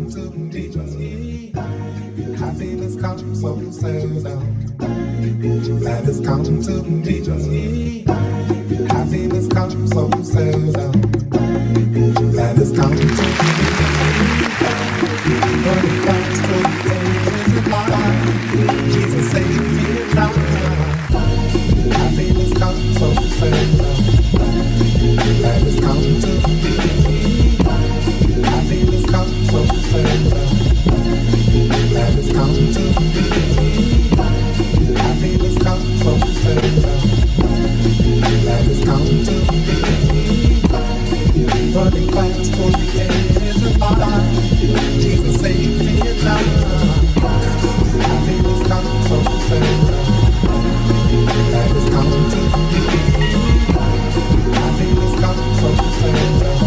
come to me. Happiness comes so seldom. Gladness come to me. Happiness comes so seldom. Gladness come to me. But it comes to me. Jesus saved me now. Happiness comes so seldom. Gladness come to me. Happiness comes so seldom. Gladness come to me. Happiness comes so seldom. Gladness come to me. Running fast for the edge of my life. Jesus saved me now. Happiness comes so seldom. Gladness come to me. Happiness comes so seldom.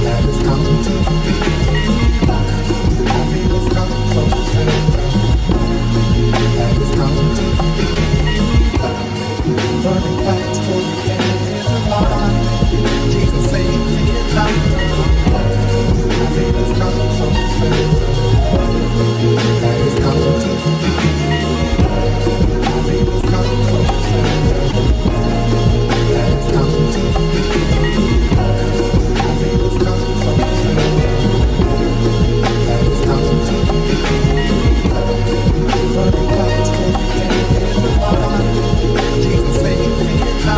Gladness come to me. Happiness comes so seldom. Gladness come to me. Running fast for the edge of my life. Jesus saved me now. Happiness comes so seldom. Gladness come to me. Happiness comes so seldom. Gladness come to me. Happiness comes so seldom. Gladness come to me. Running fast for the edge of my life. Jesus saved me now.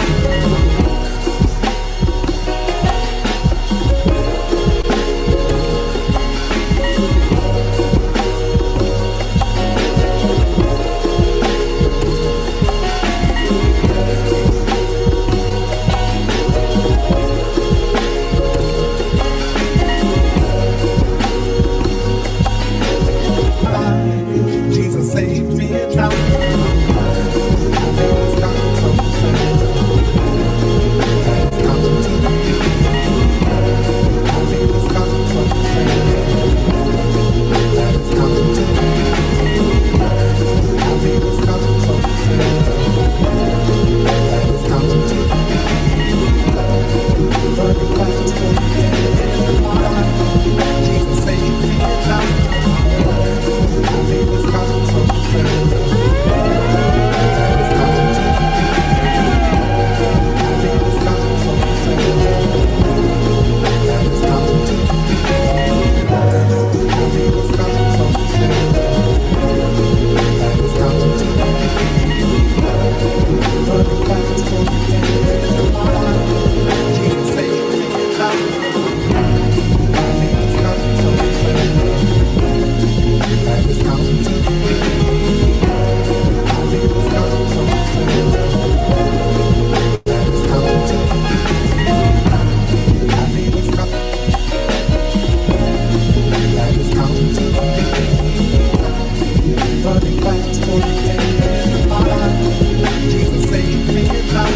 Jesus saved me now. Happiness comes so seldom. Gladness come to me. Happiness comes so seldom. Gladness come to me. Happiness comes so seldom. Gladness come to me. Running fast for the edge of my life. Jesus saved me now. Happiness comes so seldom. Gladness come to me. Happiness comes so seldom. Gladness come to me. Happiness comes so seldom. Gladness come to me. Running fast for the edge of my life. Jesus saved me now. Happiness comes so seldom. Gladness come to me. Happiness comes so seldom. Gladness come to me. Happiness comes. Gladness come to me. Running fast for the edge of my life. Jesus saved me now.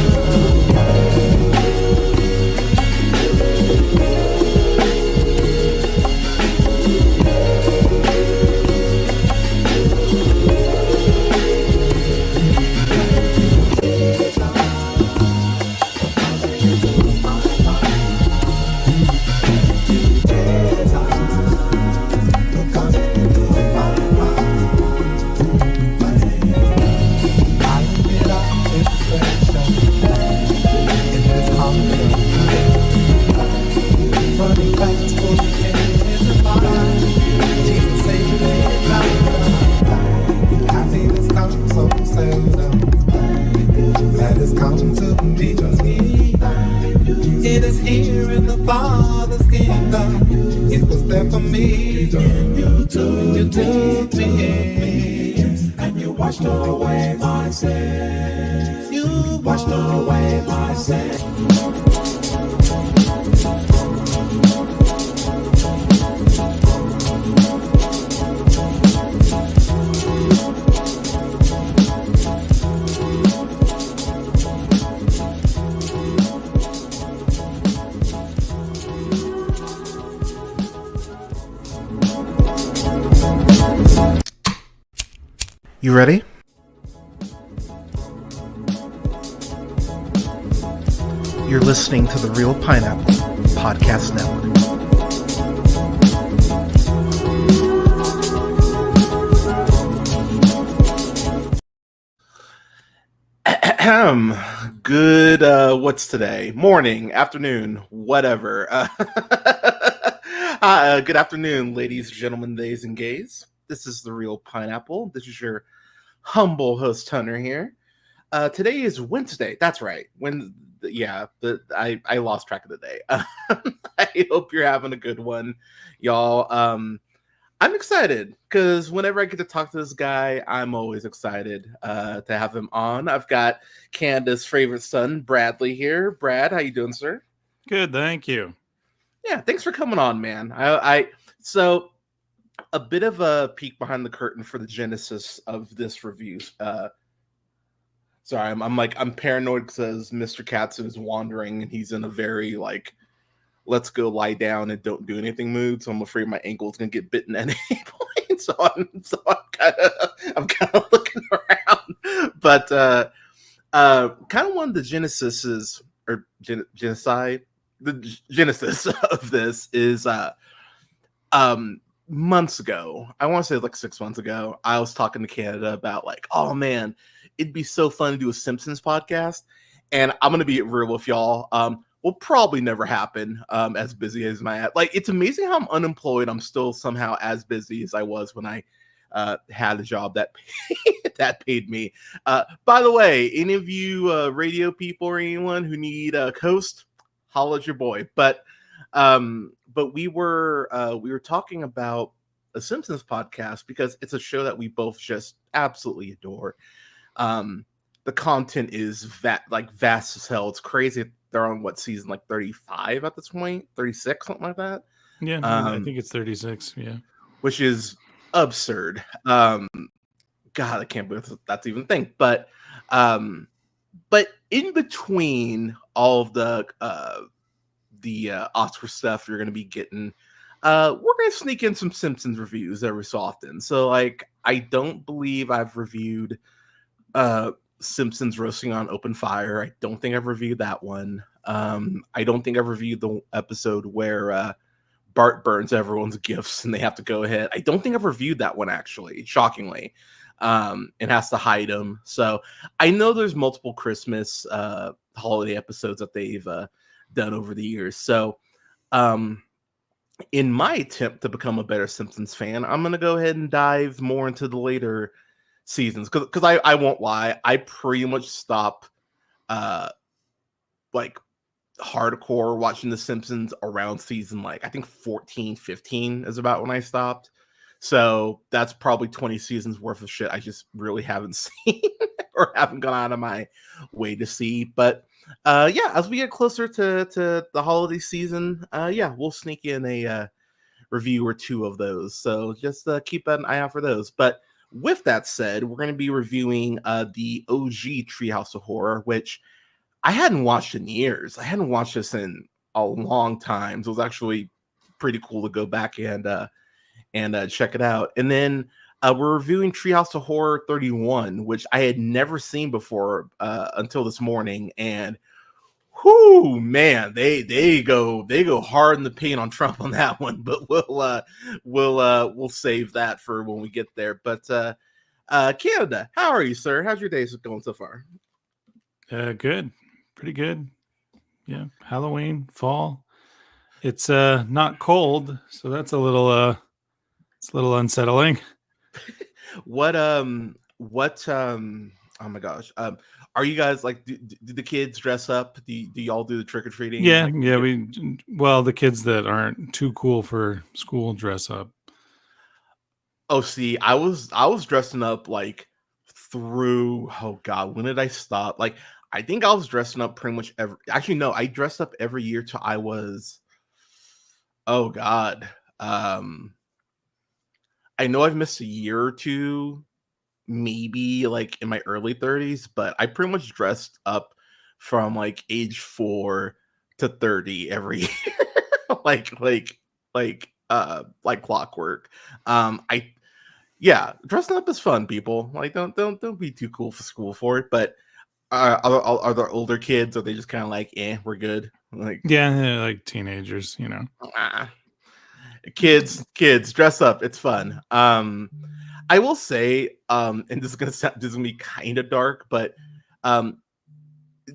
Running fast for the edge of my life. Jesus saved me now. Happiness comes so seldom. Gladness come to me. It is here in the Father's kingdom. It was there for me. You took me in, and you washed away my sins. You washed away my sins. You ready? You're listening to the Real Pineapple Podcast Network. Good, what's today? Morning, afternoon, whatever. Good afternoon, ladies, gentlemen, theys, and gays. This is The Real Pineapple. This is your humble host, Hunter, here. Today is Wednesday. That's right. I lost track of the day. I hope you're having a good one, y'all. I'm excited because whenever I get to talk to this guy, I'm always excited to have him on. I've got Candace's favorite son, Bradley, here. Brad, how you doing, sir? Good, thank you. Yeah, thanks for coming on, man. So a bit of a peek behind the curtain for the genesis of this review. Sorry, I'm paranoid because Mr. Katzen is wandering and he's in a very let's go lie down and don't do anything mood. So I'm afraid my ankle's gonna get bitten at any point. So I'm kind of looking around. But kind of one of the genocide. The genesis of this is months ago. I want to say 6 months ago. I was talking to Canada about oh man, it'd be so fun to do a Simpsons podcast. And I'm gonna be real with y'all. Will probably never happen as busy as my it's amazing how I'm unemployed. I'm still somehow as busy as I was when I had a job that paid me. By the way, any of you radio people or anyone who need a host, holla at your boy. But we were talking about a Simpsons podcast because it's a show that we both just absolutely adore. The content is vast as hell. It's crazy. They're on season 35 at this point, 36, something like that. Yeah, I think it's 36. Yeah, which is absurd. God, I can't believe that's even a thing. But in between all of the Oscar stuff you're going to be getting, we're going to sneak in some Simpsons reviews every so often. So I don't believe I've reviewed Simpsons Roasting on Open Fire. I don't think I've reviewed that one. I don't think I've reviewed the episode where Bart burns everyone's gifts and they have to go ahead. I don't think I've reviewed that one, actually, shockingly. It has to hide them. So I know there's multiple Christmas holiday episodes that they've done over the years. So in my attempt to become a better Simpsons fan, I'm going to go ahead and dive more into the later seasons because I won't lie, I pretty much stopped hardcore watching The Simpsons around season I think 14, 15 is about when I stopped. So that's probably 20 seasons worth of shit I just really haven't seen or haven't gone out of my way to see. But as we get closer to the holiday season, we'll sneak in a review or two of those. So just keep an eye out for those. But with that said, we're going to be reviewing the OG Treehouse of Horror, which I hadn't watched in years. I hadn't watched this in a long time. So it was actually pretty cool to go back and check it out. And then we're reviewing Treehouse of Horror 31, which I had never seen before until this morning. And whoo, man, they go hard in the paint on Trump on that one, but we'll save that for when we get there. But Canada, how are you, sir? How's your days going so far? Good, pretty good. Yeah, Halloween, fall. It's not cold, so that's a little unsettling. Oh my gosh. Are you guys do the kids dress up? Do y'all do the trick-or-treating? Yeah, the kids that aren't too cool for school dress up. Oh, see, I was dressing up through, oh God, when did I stop? I think I was dressing up pretty much I dressed up every year till I was, oh God. I know I've missed a year or two, maybe in my early 30s, but I pretty much dressed up from age 4 to 30 every year. like clockwork. Dressing up is fun, people. Don't be too cool for school for it. But are there older kids? Are they just kind of we're good? They're teenagers, Kids dress up. It's fun. I will say, and this is gonna be kind of dark, but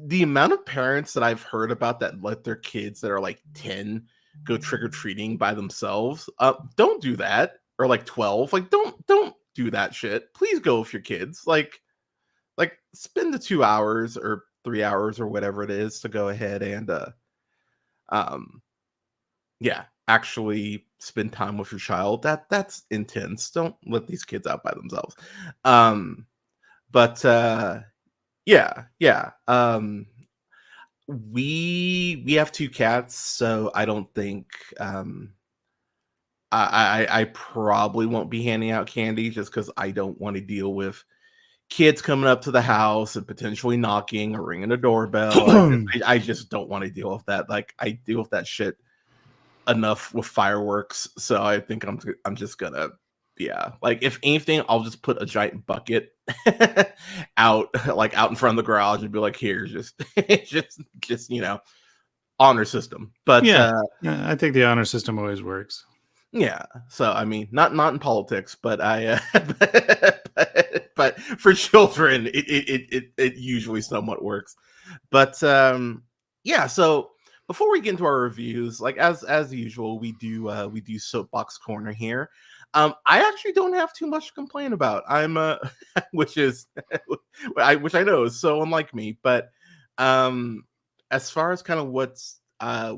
the amount of parents that I've heard about that let their kids that are like 10 go trick-or-treating by themselves, don't do that. Or like 12, like don't do that shit. Please go with your kids. Like spend the 2 hours or 3 hours or whatever it is to go ahead and um yeah, actually spend time with your child. That's intense. Don't let these kids out by themselves. um but yeah. We have two cats, so I don't think I probably won't be handing out candy just because I don't want to deal with kids coming up to the house and potentially knocking or ringing a doorbell. I just don't want to deal with that. Like, I deal with that shit enough with fireworks, so I think I'm just gonna, yeah. Like, if anything, I'll just put a giant bucket out in front of the garage and be like, here, just just honor system. But yeah, I think the honor system always works. yeah, so I mean, not in politics, but I but for children, it usually somewhat works. But yeah, so before we get into our reviews, like as usual, we do soapbox corner here. I actually don't have too much to complain about. I'm which is which I know is so unlike me, but as far as kind of what's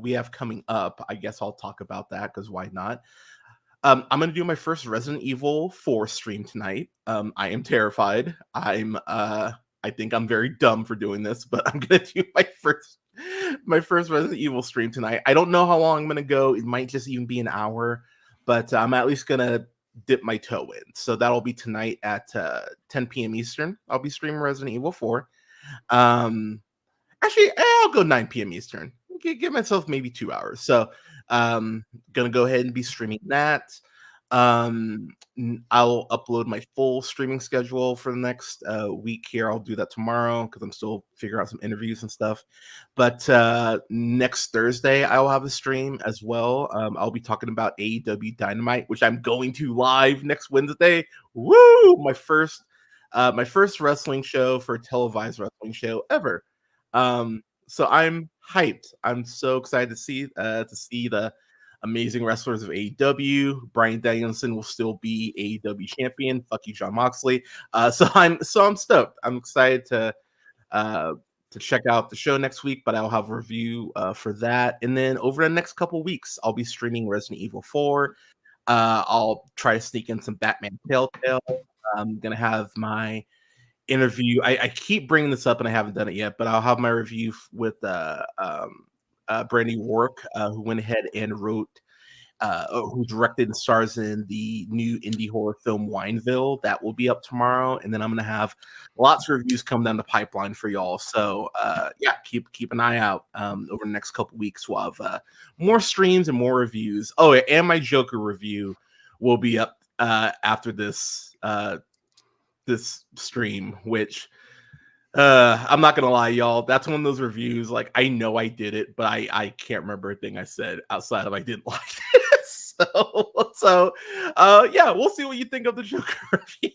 we have coming up, I guess I'll talk about that because why not? I'm gonna do my first Resident Evil 4 stream tonight. I am terrified. I think I'm very dumb for doing this, but I'm gonna do my first Resident Evil stream tonight. I don't know how long I'm gonna go. It might just even be an hour, but I'm at least gonna dip my toe in. So that'll be tonight at 10 p.m. Eastern. I'll be streaming Resident Evil 4. Actually, I'll go 9 p.m. Eastern. Give myself maybe 2 hours. So gonna go ahead and be streaming that. I'll upload my full streaming schedule for the next week here. I'll do that tomorrow because I'm still figuring out some interviews and stuff. But next Thursday, I will have a stream as well. I'll be talking about AEW Dynamite, which I'm going to live next Wednesday. Woo! My first wrestling show for a televised wrestling show ever. So I'm hyped. I'm so excited to see the amazing wrestlers of AEW. Bryan Danielson will still be AEW champion. Fuck you, Jon Moxley. So I'm stoked. I'm excited to check out the show next week, but I'll have a review for that. And then over the next couple weeks, I'll be streaming Resident Evil 4. I'll try to sneak in some Batman Telltale. I'm gonna have my interview. I keep bringing this up and I haven't done it yet, but I'll have my review with Brandy Warwick, who went ahead and wrote, who directed and stars in the new indie horror film Wineville. That will be up tomorrow, and then I'm gonna have lots of reviews come down the pipeline for y'all. So yeah, keep an eye out over the next couple weeks. We'll have more streams and more reviews. Oh, and my Joker review will be up after this stream, which I'm not gonna lie, y'all, that's one of those reviews, like, I know I did it, but I can't remember a thing I said outside of I didn't like this. So yeah, we'll see what you think of the Joker review.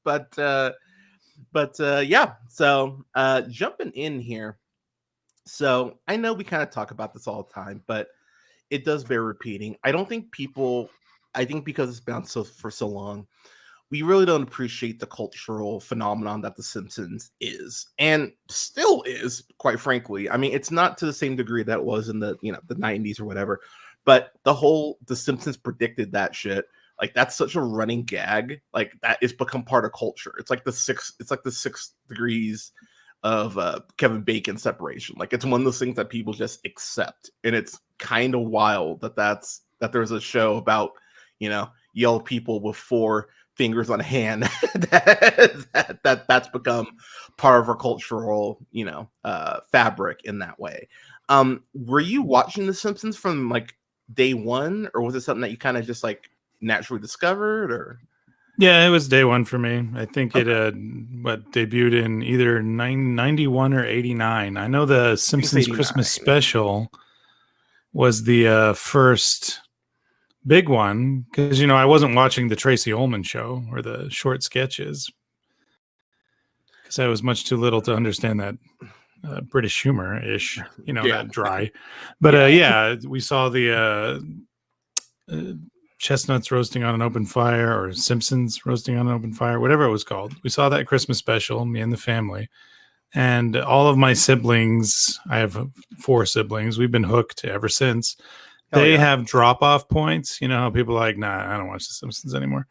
but yeah, so jumping in here, so I know we kind of talk about this all the time, but it does bear repeating. I think because it's been for so long, we really don't appreciate the cultural phenomenon that The Simpsons is, and still is, quite frankly. I mean, it's not to the same degree that it was in the the 90s or whatever, but The Simpsons predicted that shit. Like, that's such a running gag. Like, that it's become part of culture. It's like the 6 degrees of Kevin Bacon separation. Like, it's one of those things that people just accept, and it's kind of wild that there's a show about yellow people with 4 fingers on a hand that's become part of our cultural fabric in that way. Were you watching The Simpsons from like day one, or was it something that you kind of just like naturally discovered? Or yeah, it was day one for me. I think it debuted in either 91 or 89. I know the Simpsons Christmas special was the first big one, because I wasn't watching the Tracy Ullman show or the short sketches because I was much too little to understand British humor ish, Yeah. that dry. But yeah, we saw the chestnuts roasting on an open fire, or Simpsons roasting on an open fire, whatever it was called. We saw that Christmas special, me and the family. And all of my siblings, I have 4 siblings, we've been hooked ever since. They have drop-off points. You know how people are like, nah, I don't watch The Simpsons anymore.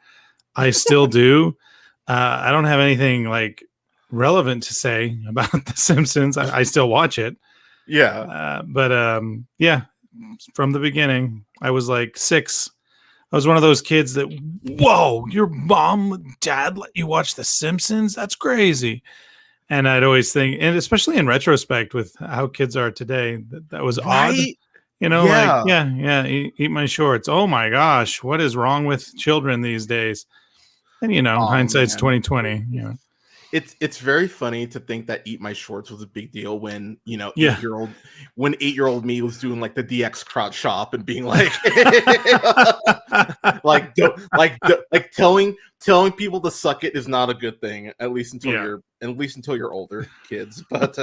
I still do. I don't have anything like relevant to say about The Simpsons. I still watch it. Yeah. But yeah, from the beginning, I was like 6. I was one of those kids that, whoa, your mom, dad let you watch The Simpsons? That's crazy. And I'd always think, and especially in retrospect with how kids are today, that was odd. Like, eat my shorts. Oh my gosh, what is wrong with children these days? And hindsight's 2020. It's very funny to think that Eat My Shorts was a big deal when 8-year-old me was doing like the DX crowd shop and being like telling people to suck it is not a good thing, at least until you're older, kids. But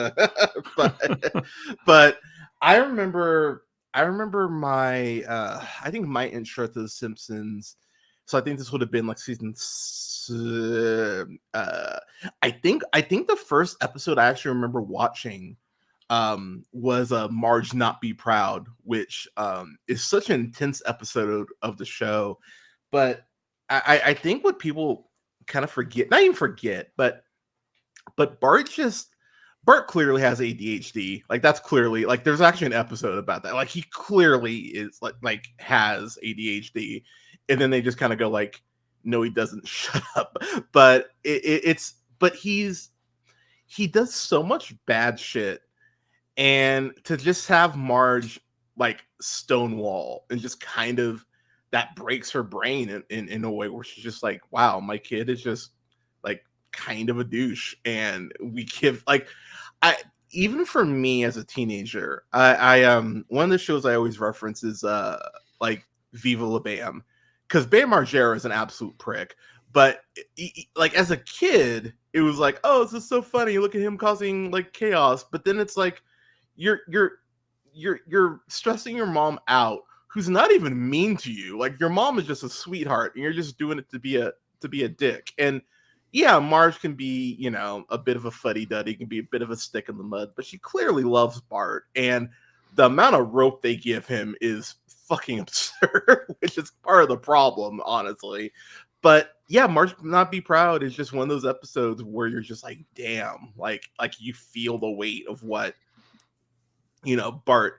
I remember my I think my intro to The Simpsons. So I think this would have been like season. I think the first episode I actually remember watching was Marge Not Be Proud, which is such an intense episode of the show. But I think what people kind of forget, not even forget, but Bart clearly has ADHD. Like that's clearly like there's actually an episode about that. Like he clearly is like has ADHD. And then they just kind of go like, no, he doesn't. Shut up. But he does so much bad shit. And to just have Marge like stonewall and just kind of that breaks her brain in a way where she's just like, wow, my kid is just like kind of a douche. And we give even for me as a teenager, I one of the shows I always reference is like Viva La Bam. Because Bam Margera is an absolute prick, but like as a kid, it was like, oh, this is so funny. Look at him causing like chaos. But then it's like you're stressing your mom out, who's not even mean to you. Like your mom is just a sweetheart, and you're just doing it to be a dick. And yeah, Marge can be a bit of a fuddy duddy, can be a bit of a stick in the mud, but she clearly loves Bart, and the amount of rope they give him is fucking absurd, which is part of the problem, honestly. But yeah, Marge Not Be Proud is just one of those episodes where you're just like, damn, like you feel the weight of what Bart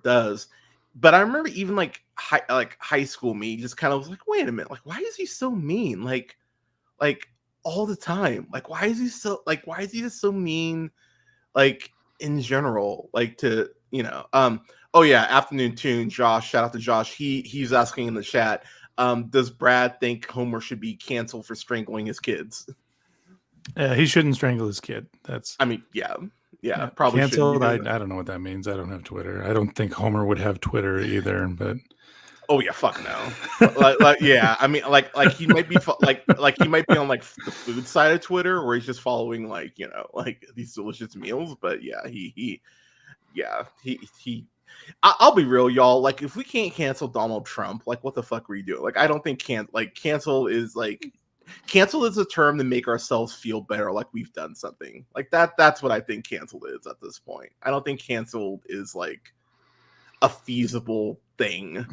does. But I remember even like high school me just kind of was like, wait a minute, like why is he so mean? Like all the time. Like why is he just so mean? Like in general, like to oh yeah, Afternoon Tune, Josh, shout out to Josh. He's asking in the chat, does Brad think Homer should be canceled for strangling his kids? He shouldn't strangle his kid. Yeah, probably canceled. I don't know what that means. I don't have Twitter. I don't think Homer would have Twitter either, but oh yeah, fuck no. Yeah, I mean, like he might be like he might be on like the food side of Twitter where he's just following like these delicious meals. But yeah, he I'll be real, y'all. Like, if we can't cancel Donald Trump, like, what the fuck are we doing? Like, I don't think cancel is a term to make ourselves feel better, like we've done something. Like that's what I think canceled is at this point. I don't think canceled is like a feasible thing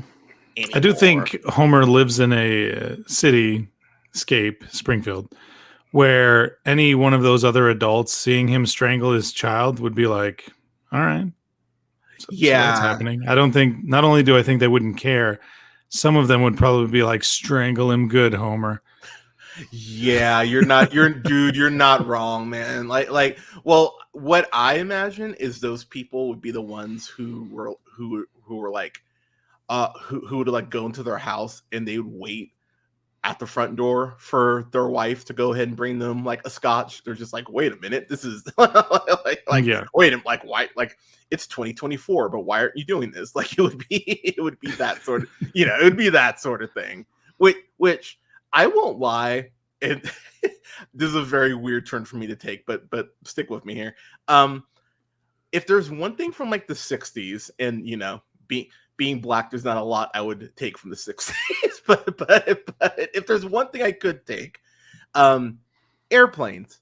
anymore. I do think Homer lives in a cityscape, Springfield, where any one of those other adults seeing him strangle his child would be like, all right. So that's happening. I don't think, not only do I think they wouldn't care, some of them would probably be like, strangle him good, Homer. Yeah, you're not wrong, man. Well, what I imagine is those people would be the ones who were like, who would like go into their house and they would wait at the front door for their wife to go ahead and bring them like a scotch. They're just like, wait a minute, this is wait, like why? Like it's 2024, but why aren't you doing this? Like it would be that sort of, it would be that sort of thing. Which I won't lie, and this is a very weird turn for me to take, but stick with me here. if there's one thing from like the 60s, and being black, there's not a lot I would take from the 60s, but if there's one thing I could take, airplanes.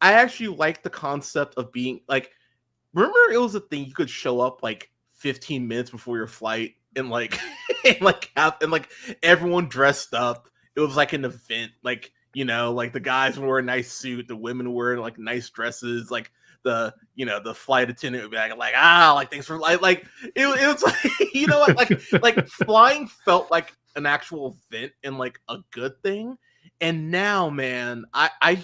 I actually like the concept of being like, remember it was a thing you could show up like 15 minutes before your flight and like and like everyone dressed up. It was like an event, like like the guys wore a nice suit, the women were like nice dresses, like the flight attendant would be like thanks for like it was like what, like flying felt like an actual event and like a good thing. And now, man, I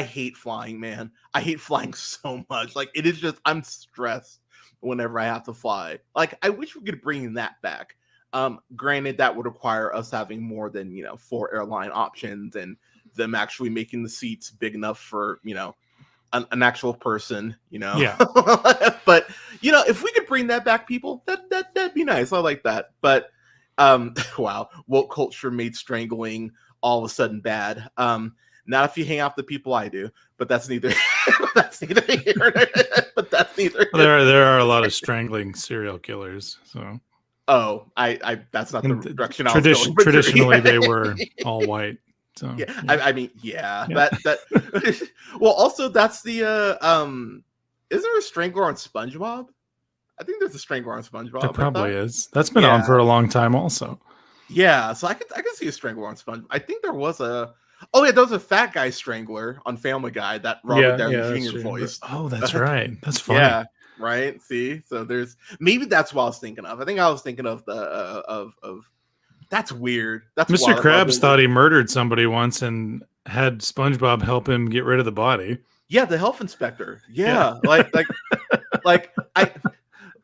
hate flying, man. I hate flying so much. Like, it is just, I'm stressed whenever I have to fly. Like, I wish we could bring that back. Granted, that would require us having more than 4 airline options, and them actually making the seats big enough for an actual person. Yeah. But if we could bring that back, people, that'd be nice. I like that. But wow, woke culture made strangling all of a sudden bad. Not if you hang out with the people I do, but that's neither. That's neither here. But that's neither. There are a lot of strangling serial killers. So. Oh, I that's not the direction I was going. Traditionally, they were all white. So yeah. I mean, yeah. That. Well, also that's the. Is there a strangler on SpongeBob? I think there's a strangler on SpongeBob. There probably is. That's been on for a long time, also. Yeah, so I could see a strangler on SpongeBob. I think there was a. Oh yeah, there was a fat guy strangler on Family Guy that Robert Downey Jr. voiced. Oh, that's right. That's funny. Yeah, right. See, so there's maybe that's what I was thinking of. I think I was thinking of the of that's weird. That's Mr. Krabs thought he murdered somebody once and had SpongeBob help him get rid of the body. Yeah, the health inspector. Yeah. like I.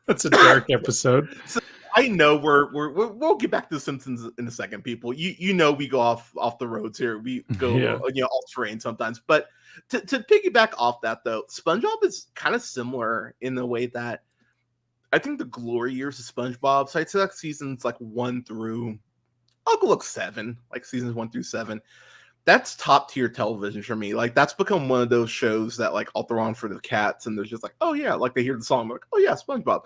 That's a dark episode. So, I know we'll get back to the Simpsons in a second, people. We go off the roads here. We go all terrain sometimes. But to piggyback off that though, SpongeBob is kind of similar in the way that I think the glory years of SpongeBob. So I'd say like seasons like 1 through I'll go look 7, like seasons 1 through 7. That's top tier television for me. Like that's become one of those shows that like I'll throw on for the cats, and there's just like, oh yeah, like they hear the song, I'm like, oh yeah, SpongeBob.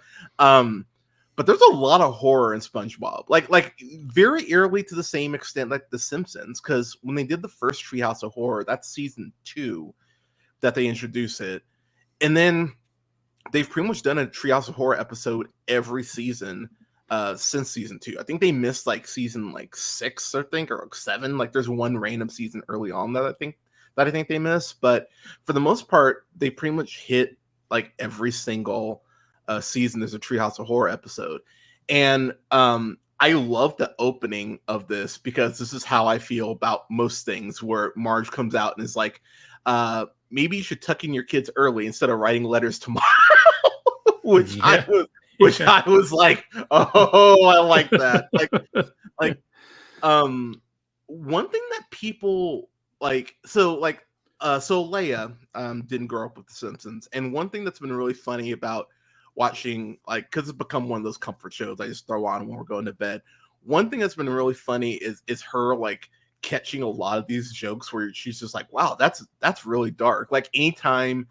But there's a lot of horror in SpongeBob, like very eerily to the same extent like The Simpsons, because when they did the first Treehouse of Horror, that's season 2 that they introduced it, and then they've pretty much done a Treehouse of Horror episode every season since season 2. I think they missed like season 6, I think, or 7. Like there's one random season early on that I think they missed, but for the most part, they pretty much hit like every single season there's a Treehouse of Horror episode. And I love the opening of this because this is how I feel about most things, where Marge comes out and is like, maybe you should tuck in your kids early instead of writing letters tomorrow. which I was like, oh, I like that. like one thing that people like, so Leia didn't grow up with The Simpsons, and one thing that's been really funny about watching, like, because it's become one of those comfort shows I just throw on when we're going to bed. One thing that's been really funny is her like catching a lot of these jokes where she's just like, wow, that's really dark. Like anytime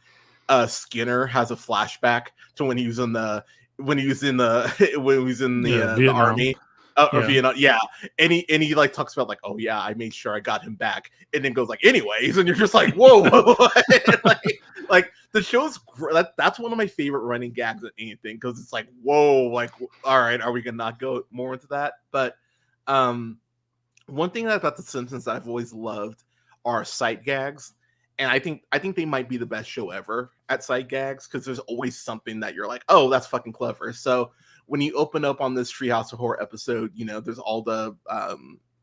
Skinner has a flashback to when he was in the army. Or Vietnam, yeah, and he like talks about like, oh yeah, I made sure I got him back, and then goes like, anyways, and you're just like, whoa, like the show's that's one of my favorite running gags at anything, because it's like, whoa, like, all right, are we gonna not go more into that? But one thing about The Simpsons that I've always loved are sight gags, and I think they might be the best show ever at sight gags, because there's always something that you're like, oh, that's fucking clever. So when you open up on this Treehouse of Horror episode, there's all the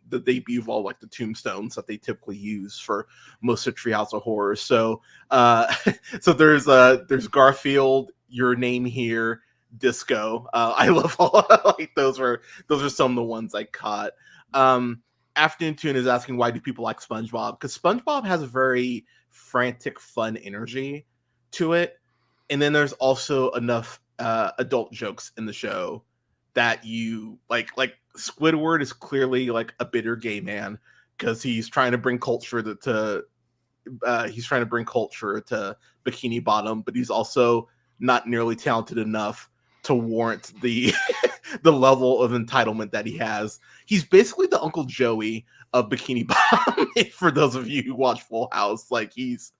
debut of all like the tombstones that they typically use for most of Treehouse of Horror. So so there's Garfield, Your Name Here, Disco. I love all like those are some of the ones I caught. Afternoon Tune is asking, why do people like SpongeBob? Because SpongeBob has a very frantic, fun energy to it, and then there's also enough adult jokes in the show that you like Squidward is clearly like a bitter gay man, because he's trying to bring culture to Bikini Bottom, but he's also not nearly talented enough to warrant the the level of entitlement that he has. He's basically the Uncle Joey of Bikini Bottom. For those of you who watch Full House, like he's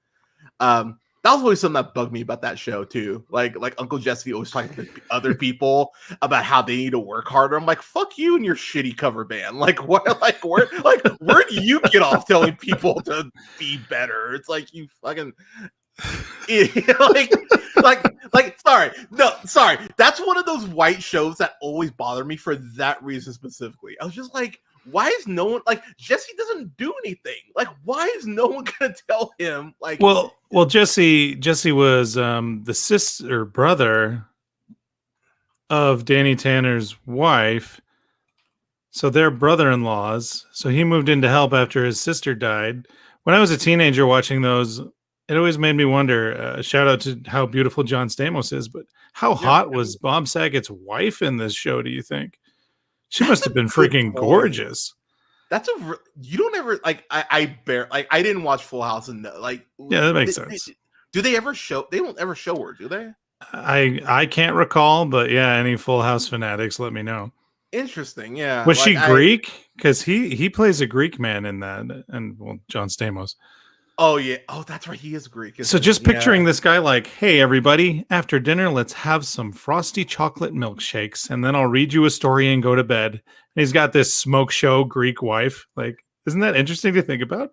that was always something that bugged me about that show too. Like Uncle Jesse always talking to other people about how they need to work harder. I'm like, fuck you and your shitty cover band. Like what? Where do you get off telling people to be better? It's like you fucking sorry. That's one of those white shows that always bother me for that reason specifically. I was just like, why is no one like Jesse doesn't do anything? Like, why is no one gonna tell him? Like, well, Jesse was the sister brother of Danny Tanner's wife, so they're brother-in-laws. So he moved in to help after his sister died. When I was a teenager watching those, it always made me wonder. Shout out to how beautiful John Stamos is, but how hot was Bob Saget's wife in this show? Do you think? She must have been freaking gorgeous. You don't ever like. I didn't watch Full House and like. Yeah, that makes sense. Do they ever show? They don't ever show her, do they? I can't recall, but yeah, any Full House fanatics, let me know. Interesting, yeah. Was she Greek? Because he plays a Greek man in that, and well, John Stamos. Oh yeah. Oh, that's right. He is Greek. So just picturing this guy like, hey, everybody, after dinner, let's have some frosty chocolate milkshakes, and then I'll read you a story and go to bed. And he's got this smoke show Greek wife. Like, isn't that interesting to think about?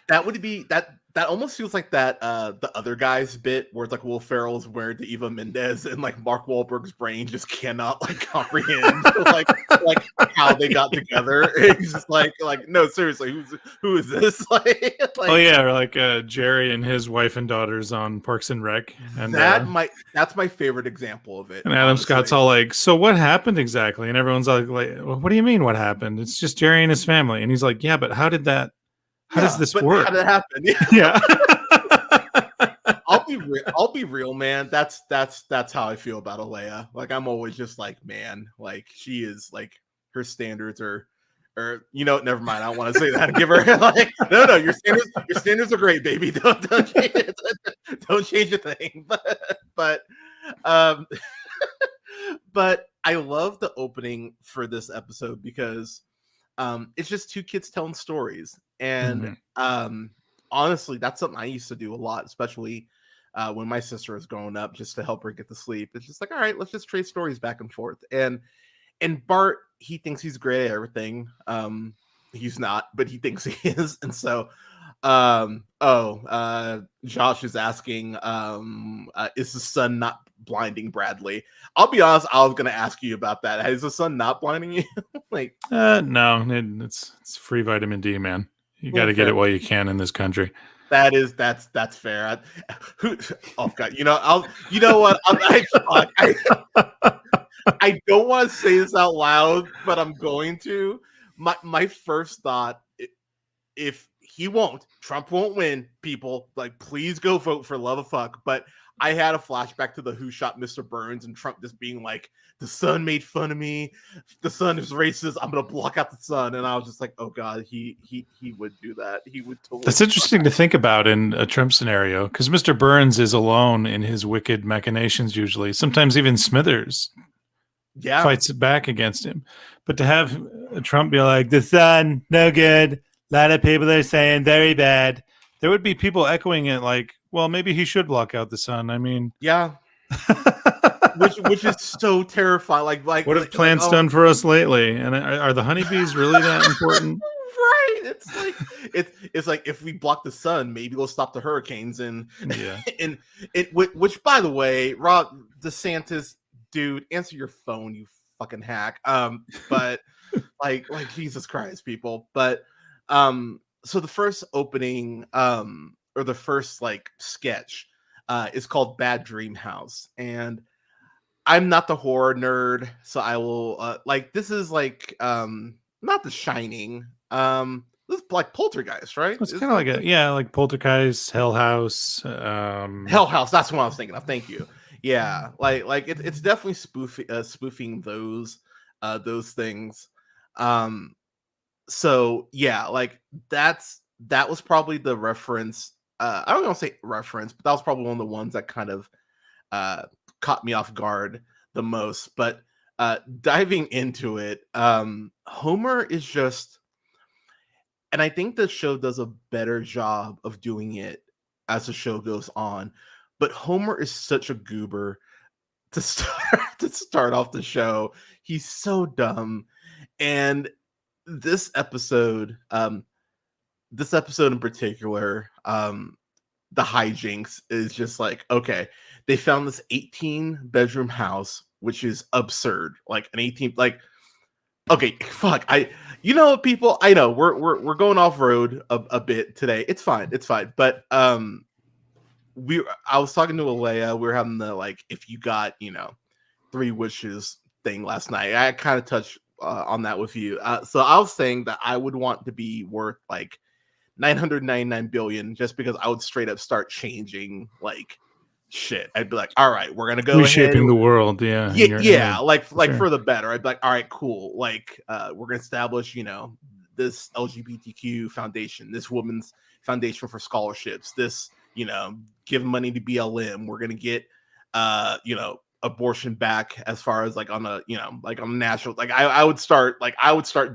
That would be that almost feels like that the Other Guys bit where it's like Will Ferrell's married to Eva Mendes and like Mark Wahlberg's brain just cannot like comprehend like how they got together. He's just like no, seriously, who is this? Oh yeah, or like Jerry and his wife and daughters on Parks and Rec. And that's my favorite example of it. And Adam Scott's all like, so what happened exactly? And everyone's like well, what do you mean what happened? It's just Jerry and his family. And he's like, yeah, but how does this work? How did it happen? Yeah. I'll be real, man. That's how I feel about Alea. Like I'm always just like, man, like she is like her standards are never mind. I don't want to say that. Give her like no, your standards are great, baby. Don't change it. Don't change a thing. But but I love the opening for this episode because it's just two kids telling stories. And honestly, that's something I used to do a lot, especially when my sister was growing up, just to help her get to sleep. It's just like, all right, let's just trade stories back and forth. And Bart, he thinks he's great at everything. He's not, but he thinks he is. And so, Josh is asking, is the sun not blinding Bradley? I'll be honest, I was going to ask you about that. Is the sun not blinding you? Like, no, it's free vitamin D, man. You got to get it while you can in this country. That's fair. Oh God, I don't want to say this out loud, but I'm going to. My first thought, if Trump won't win, people, like, please go vote for love of fuck. But I had a flashback to the Who Shot Mr. Burns and Trump just being like, the sun made fun of me. The sun is racist. I'm going to block out the sun. And I was just like, oh God, he would do that. He would totally. That's interesting to think about in a Trump scenario, because Mr. Burns is alone in his wicked machinations usually. Sometimes even Smithers fights back against him. But to have Trump be like, the sun, no good. A lot of people are saying very bad. There would be people echoing it like, well, maybe he should block out the sun. I mean, yeah. which is so terrifying. Like what have plants done for us lately? And are the honeybees really that important? Right. It's like if we block the sun, maybe we'll stop the hurricanes. And which, by the way, Rob DeSantis, dude, answer your phone, you fucking hack. But like Jesus Christ, people. But so the first opening, or the first like sketch, is called Bad Dream House, and I'm not the horror nerd, so I will this is like not The Shining. This is like Poltergeist, right? It's kind of like like Poltergeist, Hell House. Hell House, that's what I was thinking of. Thank you. Yeah, like it's definitely spoofing those things. So yeah, like that was probably the reference. I don't want to say reference, but that was probably one of the ones that kind of caught me off guard the most. But diving into it, Homer is just, and I think the show does a better job of doing it as the show goes on. But Homer is such a goober to start off the show. He's so dumb, and this episode in particular, the hijinks is just like, okay, they found this 18-bedroom house, which is absurd. Like an 18, like, okay, fuck. You know, people, I know we're going off road a bit today. It's fine. But I was talking to Alea. We were having the like, if you got, 3 wishes thing last night. I kind of touched on that with you. So I was saying that I would want to be worth like 999 billion, just because I would straight up start changing like shit. I'd be like, all right, we're gonna go reshaping ahead. the world. Yeah, like sure. for the better. I'd be like, all right, cool. Like we're gonna establish, this LGBTQ foundation, this women's foundation for scholarships, this, give money to BLM. We're gonna get abortion back, as far as like on a like on a national, like I would start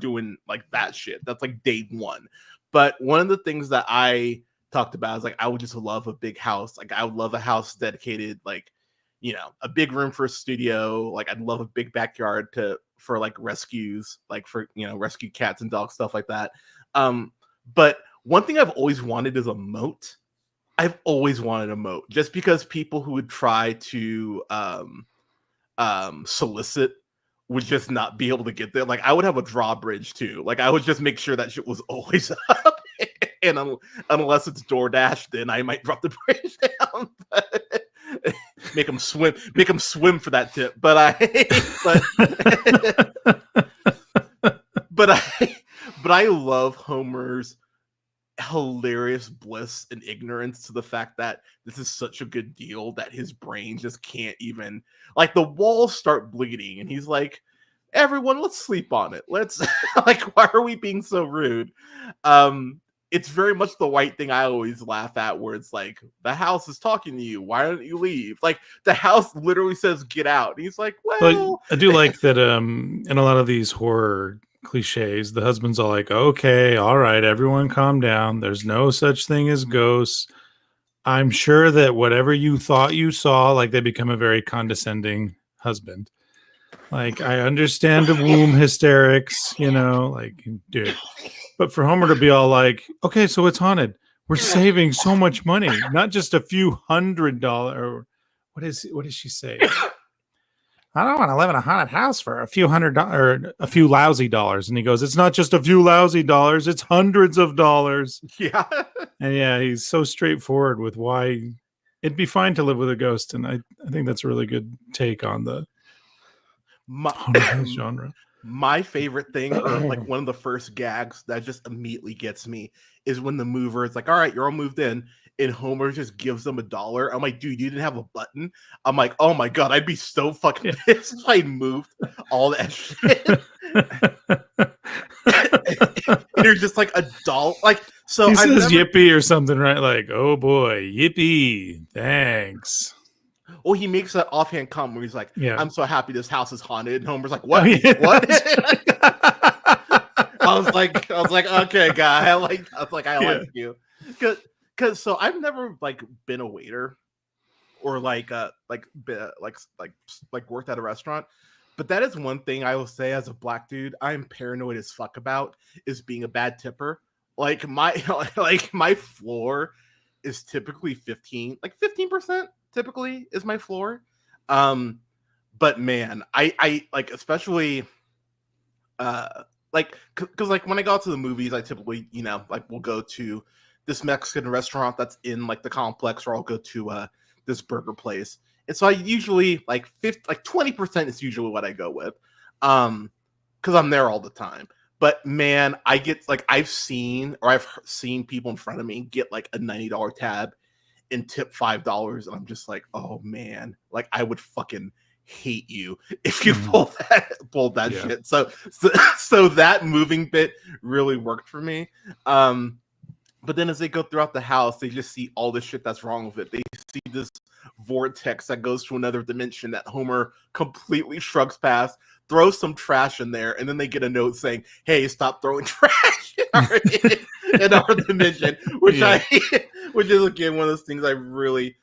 doing like that shit. That's like day one. But one of the things that I talked about is like, I would just love a big house. Like I would love a house dedicated, like, a big room for a studio. Like I'd love a big backyard for like rescues, like for, rescue cats and dogs, stuff like that. But one thing I've always wanted is a moat. I've always wanted a moat, just because people who would try to solicit would just not be able to get there. Like I would have a drawbridge too. Like I would just make sure that shit was always up. And unless it's DoorDash, then I might drop the bridge down. But make them swim for that tip. But I love Homer's hilarious bliss and ignorance to the fact that this is such a good deal that his brain just can't even, like, the walls start bleeding and he's like, everyone, let's sleep on it. Let's like, why are we being so rude? It's very much the white thing I always laugh at, where it's like, the house is talking to you, why don't you leave? Like the house literally says get out, and he's like, well, but I do like that in a lot of these horror cliches, the husband's all like, okay, all right, everyone calm down, there's no such thing as ghosts. I'm sure that whatever you thought you saw, like they become a very condescending husband. Like, I understand the womb hysterics, like, dude. But for Homer to be all like, okay, so it's haunted, we're saving so much money, not just a few $100, or what does she say? I don't want to live in a haunted house for a few $100 or a few lousy dollars. And he goes, it's not just a few lousy dollars, it's hundreds of dollars. Yeah. And yeah, he's so straightforward with why it'd be fine to live with a ghost. And I think that's a really good take on the haunted house genre. My favorite thing, or like one of the first gags that just immediately gets me, is when the mover is like, all right, you're all moved in, and Homer just gives them $1. I'm like, dude, you didn't have a button? I'm like, oh my God, I'd be so fucking pissed if I moved all that shit. And you're just like, $1. Like, so he says yippee or something, right? Like, oh boy, yippee, thanks. Well, he makes that offhand comment where he's like, yeah, I'm so happy this house is haunted. And Homer's like, what? Oh, yeah. What? I was like, okay, guy. I like you. Cause so I've never like been a waiter or like worked at a restaurant. But that is one thing I will say as a black dude, I'm paranoid as fuck about, is being a bad tipper. Like my floor is typically 15% typically is my floor. But man, I like, especially like, cause like when I go out to the movies, I typically, like we'll go to this Mexican restaurant that's in like the complex, or I'll go to this burger place. And so I usually like 20% is usually what I go with. Cause I'm there all the time. But man, I've seen people in front of me get like a $90 tab and tip $5, and I'm just like, oh man, like I would fucking hate you if you pulled that yeah. shit. So that moving bit really worked for me. But then as they go throughout the house, they just see all the shit that's wrong with it. They see this vortex that goes to another dimension that Homer completely shrugs past, throws some trash in there, and then they get a note saying, "Hey, stop throwing trash in our dimension," which which is again one of those things I really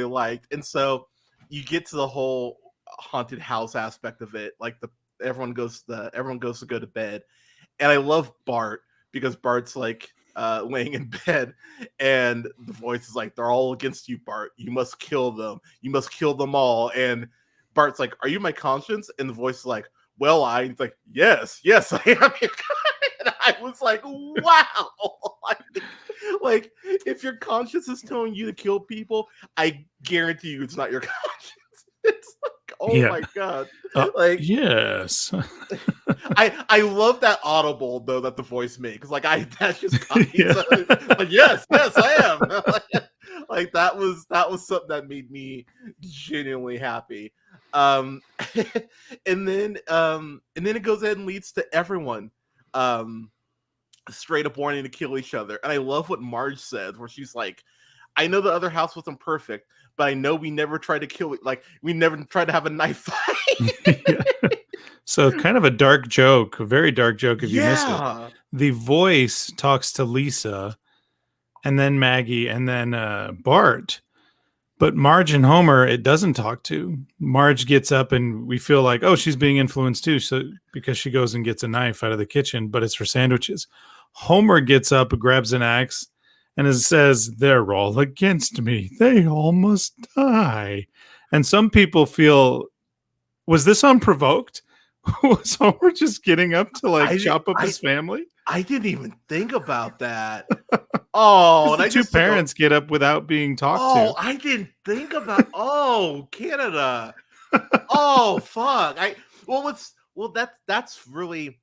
liked. And so you get to the whole haunted house aspect of it, like everyone goes to go to bed, and I love Bart because Bart's like laying in bed, and the voice is like, "They're all against you, Bart. You must kill them. You must kill them all." And Bart's like, "Are you my conscience?" And the voice is like, "Well, It's like, yes, I am your conscience." And I was like, wow. Like, if your conscience is telling you to kill people, I guarantee you it's not your conscience. It's like, oh my God. Like, yes. I love that audible though that the voice made, because like that's just like, yes, I am. Like that was something that made me genuinely happy. And then it goes ahead and leads to everyone straight up wanting to kill each other. And I love what Marge says, where she's like, "I know the other house wasn't perfect, but I know we never tried to kill it. Like, we never tried to have a knife fight." So kind of a dark joke, a very dark joke if you miss it. The voice talks to Lisa and then Maggie and then Bart. But Marge and Homer, it doesn't talk to. Marge gets up and we feel like, oh, she's being influenced too. So because she goes and gets a knife out of the kitchen, but it's for sandwiches. Homer gets up, grabs an axe, and it says, "They're all against me. They all must die." And some people feel, was this unprovoked? Was Homer just getting up to like chop up his family? I didn't even think about that. Oh, and the two parents get up without being talked to. Oh, I didn't think about. Oh, Canada. Oh, fuck. That's really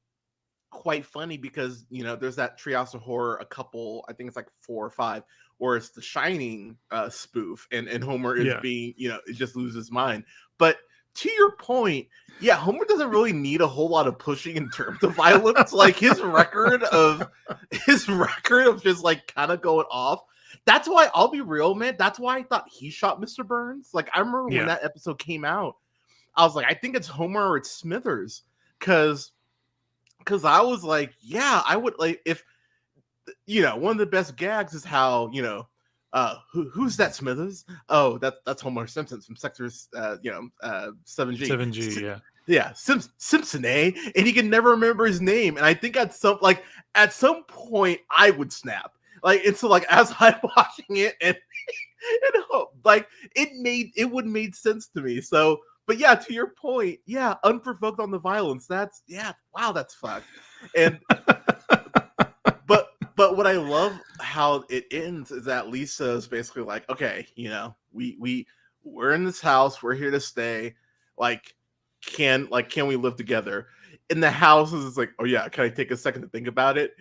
quite funny because there's that Treehouse of Horror, a couple, I think it's like 4 or 5, where it's the Shining spoof, and Homer is being, it just loses his mind. But to your point, Homer doesn't really need a whole lot of pushing in terms of violence. Like his record of just like kind of going off. That's why, I'll be real, man. That's why I thought he shot Mr. Burns. Like I remember when that episode came out, I was like, I think it's Homer or it's Smithers, because I was like, I would like if one of the best gags is how who's that Smithers? Oh, that's Homer Simpson from Sectors 7G. 7G, Simpson, eh? And he can never remember his name. And I think at some point I would snap. Like, and so like as I'm watching it and like it would made sense to me. So, but to your point, unprovoked on the violence. That's wow, that's fucked. And But what I love how it ends is that Lisa is basically like, okay, we're in this house, we're here to stay. Like, can we live together? And the house is like, oh yeah, can I take a second to think about it?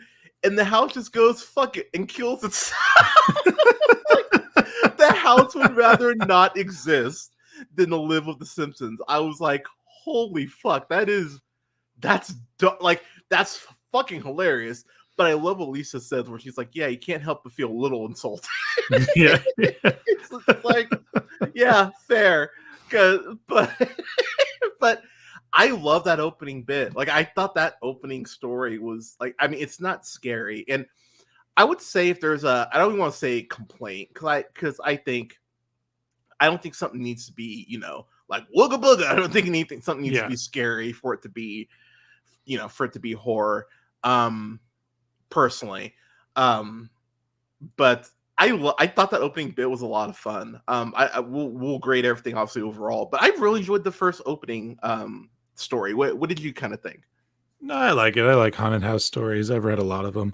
And the house just goes, fuck it, and kills itself. The house would rather not exist than to live with the Simpsons. I was like, holy fuck, that's fucking hilarious. But I love what Lisa says, where she's like, "Yeah, you can't help but feel a little insulted." It's like, fair. But I love that opening bit. Like, I thought that opening story was like, I mean, it's not scary, and I would say if there's I don't even want to say complaint, because I don't think something needs to be, like wooga booga. I don't think something needs to be scary for it to be, horror. Personally, but I thought that opening bit was a lot of fun. We'll grade everything obviously overall, but I really enjoyed the first opening story. What did you kind of think? No, I like it. I like haunted house stories. I've read a lot of them.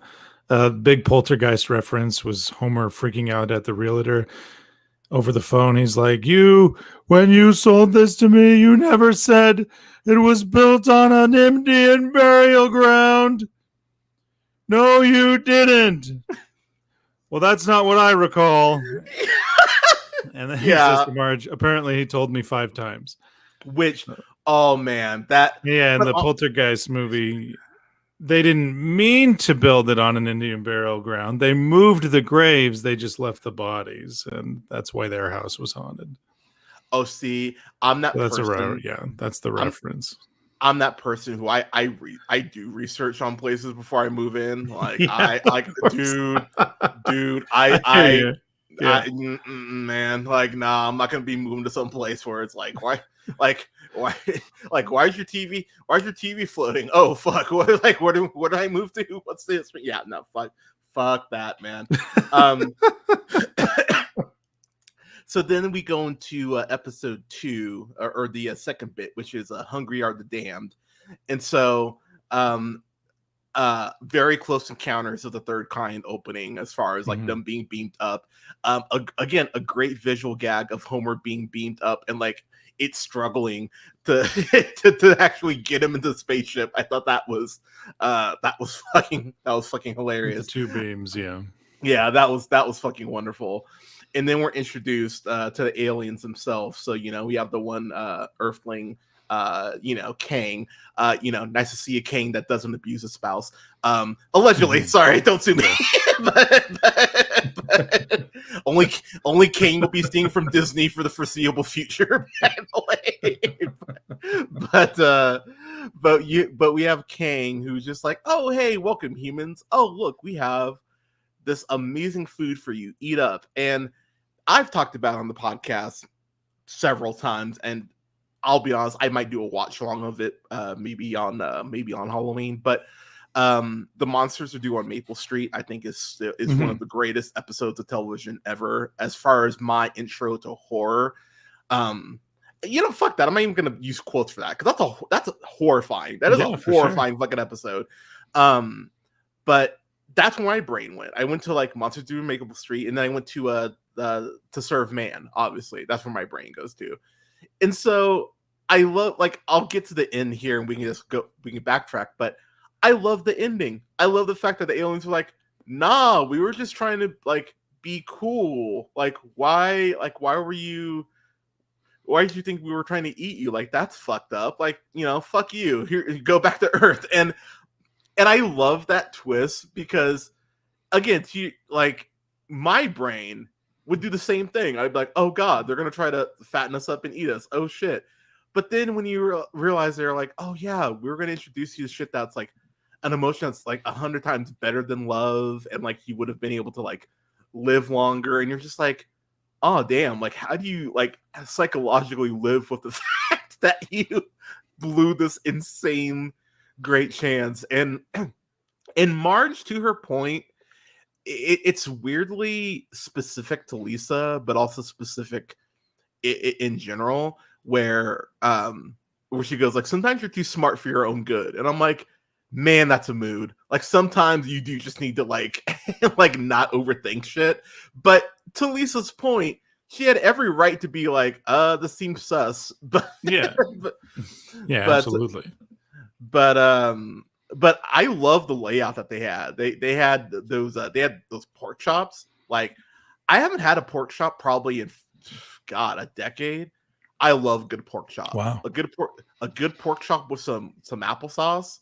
Big poltergeist reference was Homer freaking out at the realtor over the phone. He's like, when you sold this to me, you never said it was built on an Indian burial ground. No, you didn't. Well, that's not what I recall. And then he says to Marge, apparently he told me 5 times. Which, oh man, that... Yeah, in the Poltergeist movie, they didn't mean to build it on an Indian burial ground. They moved the graves. They just left the bodies, and that's why their house was haunted. Oh, see, I'm that So person. That's the reference. I'm that person who I do research on places before I move in. Like Yeah, dude, man, like, nah, I'm not gonna be moving to some place where it's like, why, like, why, like, why's your TV floating? Oh, fuck, what did I move to? What's this? Yeah, no, fuck that, man. So then we go into episode 2, or the second bit, which is Hungry Are the Damned. And so very close encounters of the third kind opening, as far as like them being beamed up. Again, a great visual gag of Homer being beamed up and like it's struggling to to actually get him into the spaceship. I thought that was fucking hilarious. The 2 beams, yeah, that was fucking wonderful. And then we're introduced to the aliens themselves. So, we have the one Earthling, Kang. Nice to see a Kang that doesn't abuse his spouse. Allegedly, sorry, don't sue me. but only Kang will be seen from Disney for the foreseeable future. By the way. But we have Kang, who's just like, oh hey, welcome humans. Oh look, we have this amazing food for you. Eat up. And I've talked about on the podcast several times, and I'll be honest, I might do a watch along of it, maybe on Halloween. But the monsters are due on Maple Street, I think is one of the greatest episodes of television ever, as far as my intro to horror. Fuck that. I'm not even gonna use quotes for that, because that's horrifying. That is a horrifying fucking episode. But that's where my brain went. I went to like Monsters Do Maple Street, and then I went to Serve Man. Obviously, that's where my brain goes to. And so I love, like, I'll get to the end here, and we can backtrack. But I love the ending. I love the fact that the aliens were like, "Nah, we were just trying to like be cool. Like, why did you think we were trying to eat you? Like, that's fucked up. Like, fuck you. Here, go back to Earth." And I love that twist, because, again, like, my brain would do the same thing. I'd be like, oh god, they're gonna try to fatten us up and eat us. Oh shit. But then when you realize they're like, oh yeah, we're gonna introduce you to shit that's like an emotion that's like 100 times better than love, and like you would have been able to like live longer, and you're just like, oh damn, like how do you like psychologically live with the fact that you blew this insane great chance? And Marge, to her point, it's weirdly specific to Lisa, but also specific in general, where she goes like, sometimes you're too smart for your own good. And I'm like, man, that's a mood. Like, sometimes you do just need to like like not overthink shit. But to Lisa's point, she had every right to be like, this seems sus. But absolutely. But I love the layout that they had. They had those pork chops. Like, I haven't had a pork chop probably in a decade. I love good pork chop. Wow. A good pork chop with some applesauce.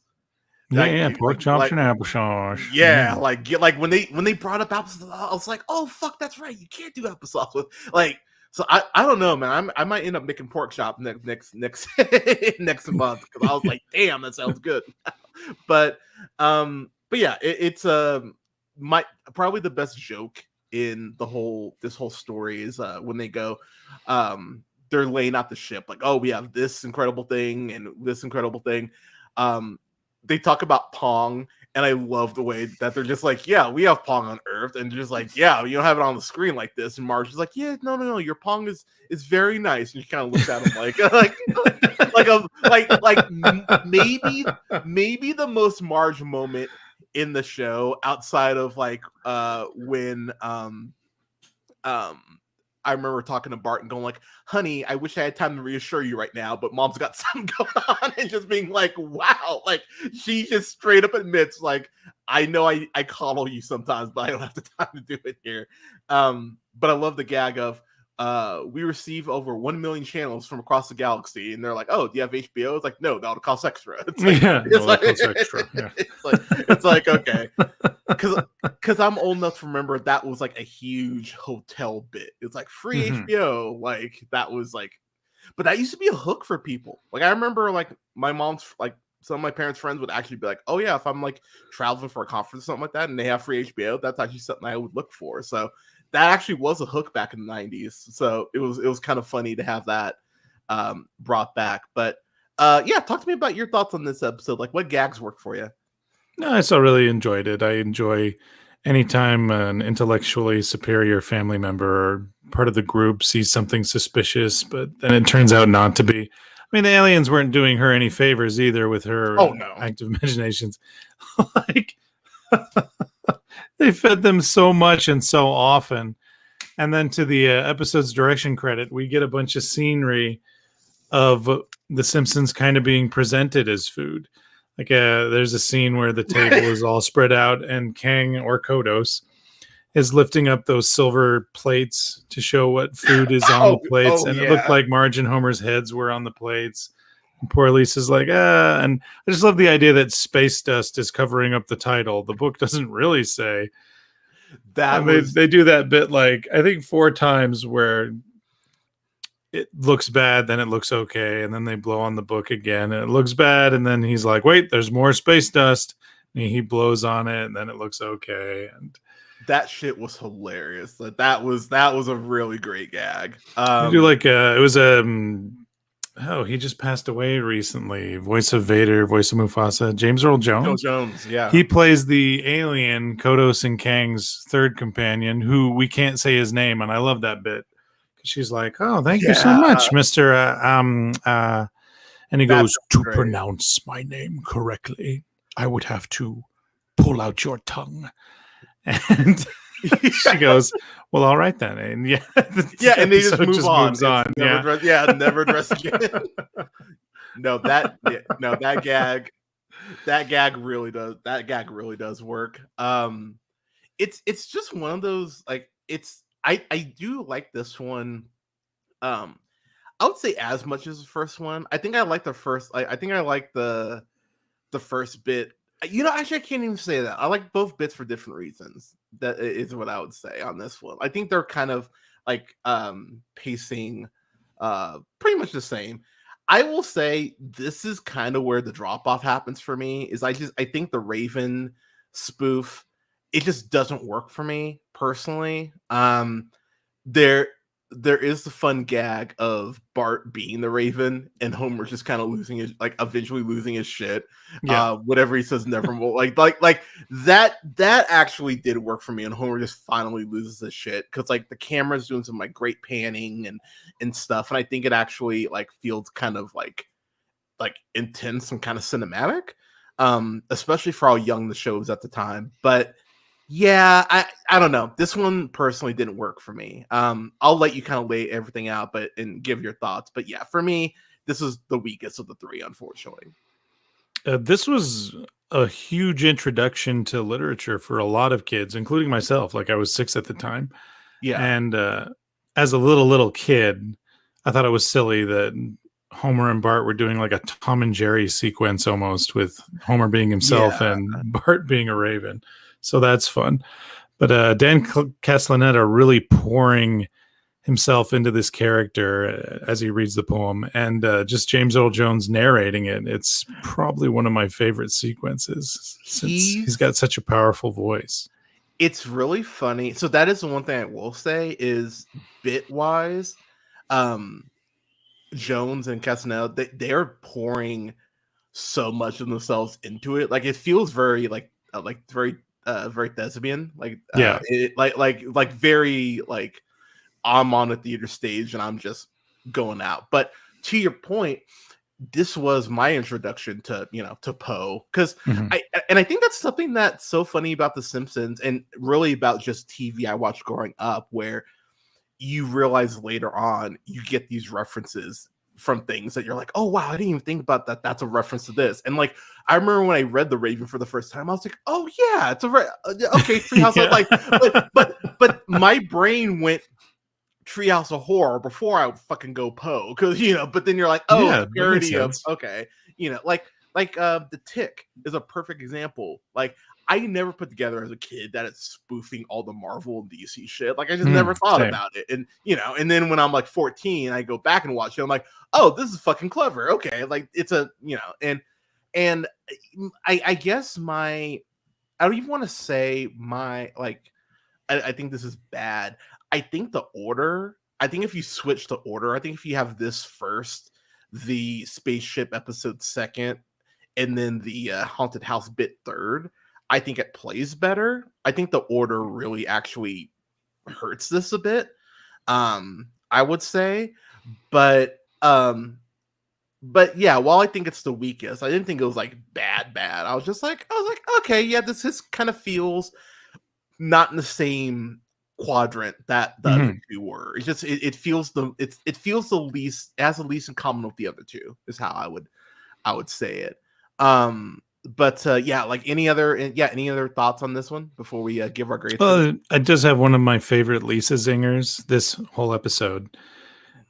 Pork chops and applesauce. Yeah, like when they brought up applesauce, I was like, oh fuck, that's right. You can't do applesauce with like. So I don't know, man. I might end up making pork chop next next month, because I was like, damn, that sounds good. But yeah, it's probably the best joke in this whole story is when they go, they're laying out the ship, like, oh, we have this incredible thing and this incredible thing. They talk about Pong, and I love the way that they're just like, yeah, we have Pong on Earth, and just like, yeah, you don't have it on the screen like this. And Marge is like, yeah, no, your Pong is very nice. And she kind of looks at him maybe the most Marge moment in the show, outside of like when I remember talking to Bart and going like, honey, I wish I had time to reassure you right now, but mom's got something going on, and just being like, wow, like she just straight up admits, like, I know I coddle you sometimes, but I don't have the time to do it here. But I love the gag of we receive over 1 million channels from across the galaxy, and they're like, "Oh, do you have HBO?" It's like, "No, that'll cost extra." It's like, yeah, no, that costs extra. Yeah. it's like okay, because I'm old enough to remember that was like a huge hotel bit. It's like free HBO, like that was like, but that used to be a hook for people. Like I remember, like my mom's like. Some of my parents' friends would actually be like, "Oh yeah, if I'm like traveling for a conference or something like that, and they have free HBO, that's actually something I would look for." So that actually was a hook back in the '90s. So it was kind of funny to have that brought back. But yeah, talk to me about your thoughts on this episode. Like, what gags worked for you? No, I still really enjoyed it. I enjoy anytime an intellectually superior family member or part of the group sees something suspicious, but then it turns out not to be. I mean, the aliens weren't doing her any favors either with her active imaginations. Like, they fed them so much and so often. And then to the episode's direction credit, we get a bunch of scenery of the Simpsons kind of being presented as food. Like there's a scene where the table is all spread out and Kang or Kodos is lifting up those silver plates to show what food is on the plates. And it looked like Marge and Homer's heads were on the plates. And poor Lisa's like, and I just love the idea that space dust is covering up the title. The book doesn't really say that. They do that bit like, I think 4 times where it looks bad, then it looks okay. And then they blow on the book again and it looks bad. And then he's like, wait, there's more space dust. And he blows on it and then it looks okay. And that shit was hilarious. That was a really great gag. I do like it was he just passed away recently. Voice of Vader, voice of Mufasa, James Earl Jones. Yeah. He plays the alien Kodos and Kang's third companion, who we can't say his name, and I love that bit. She's like, "Oh, thank you so much, Mister." And he goes, "To pronounce my name correctly, I would have to pull out your tongue." And she goes, "Well, all right then." And and they just move on. Moves on. Never address again. That gag really does. That gag really does work. It's just one of those like I do like this one. I would say as much as the first one. I think I like the first. I think I like the first bit. You know, actually, I can't even say that. I like both bits for different reasons. That is what I would say on this one. I think they're kind of like pacing pretty much the same. I will say this is kind of where the drop off happens for me. Is I think the Raven spoof, it just doesn't work for me personally. There is the fun gag of Bart being the Raven and Homer just kind of losing his, like eventually losing his shit. Whatever he says, never more. like that actually did work for me. And Homer just finally loses his shit because like the camera's doing some like great panning and stuff. And I think it actually like feels kind of like intense and kind of cinematic, especially for how young the show was at the time. But yeah, I don't know. This one personally didn't work for me. I'll let you kind of lay everything out, and give your thoughts. But yeah, for me, this is the weakest of the 3, unfortunately. This was a huge introduction to literature for a lot of kids, including myself. Like I was 6 at the time. Yeah. And as a little kid, I thought it was silly that Homer and Bart were doing like a Tom and Jerry sequence almost, with Homer being himself and Bart being a raven. So that's fun. But Dan Castellaneta really pouring himself into this character as he reads the poem, and just James Earl Jones narrating it. It's probably one of my favorite sequences since he's got such a powerful voice. It's really funny. So that is the one thing I will say is bit-wise, Jones and Castellaneta, they are pouring so much of themselves into it. Like it feels very very thespian, like very like I'm on a theater stage and I'm just going out. But to your point, this was my introduction to Poe, because I think that's something that's so funny about The Simpsons and really about just TV I watched growing up, where you realize later on you get these references from things that you're like, oh wow, I didn't even think about that. That's a reference to this. And like, I remember when I read The Raven for the first time, I was like, oh yeah, it's okay, Treehouse. Like, but my brain went Treehouse of Horror before I fucking go Poe, because but then you're like, oh, Yeah, the that makes parody of sense. okay, The Tick is a perfect example. Like, I never put together as a kid that it's spoofing all the Marvel and DC shit. Like, I just never thought Same. about it. And and then when I'm like 14, I go back and watch it. I'm like, oh, this is fucking clever. Okay, like it's a and I guess I don't even want to say I think this is bad. I think the order, I think if you switch the order, I think if you have this first, the spaceship episode second, and then the haunted house bit third, I think it plays better. I think the order really actually hurts this a bit. I would say, but yeah, while I think it's the weakest, I didn't think it was like bad. I was like, okay, yeah, this kind of feels not in the same quadrant that the other two were. It's just it feels it feels the least, it has the least in common with the other two, is how I would say it. But yeah, like any other thoughts on this one before we give our grades? Well, I just have one of my favorite Lisa zingers this whole episode.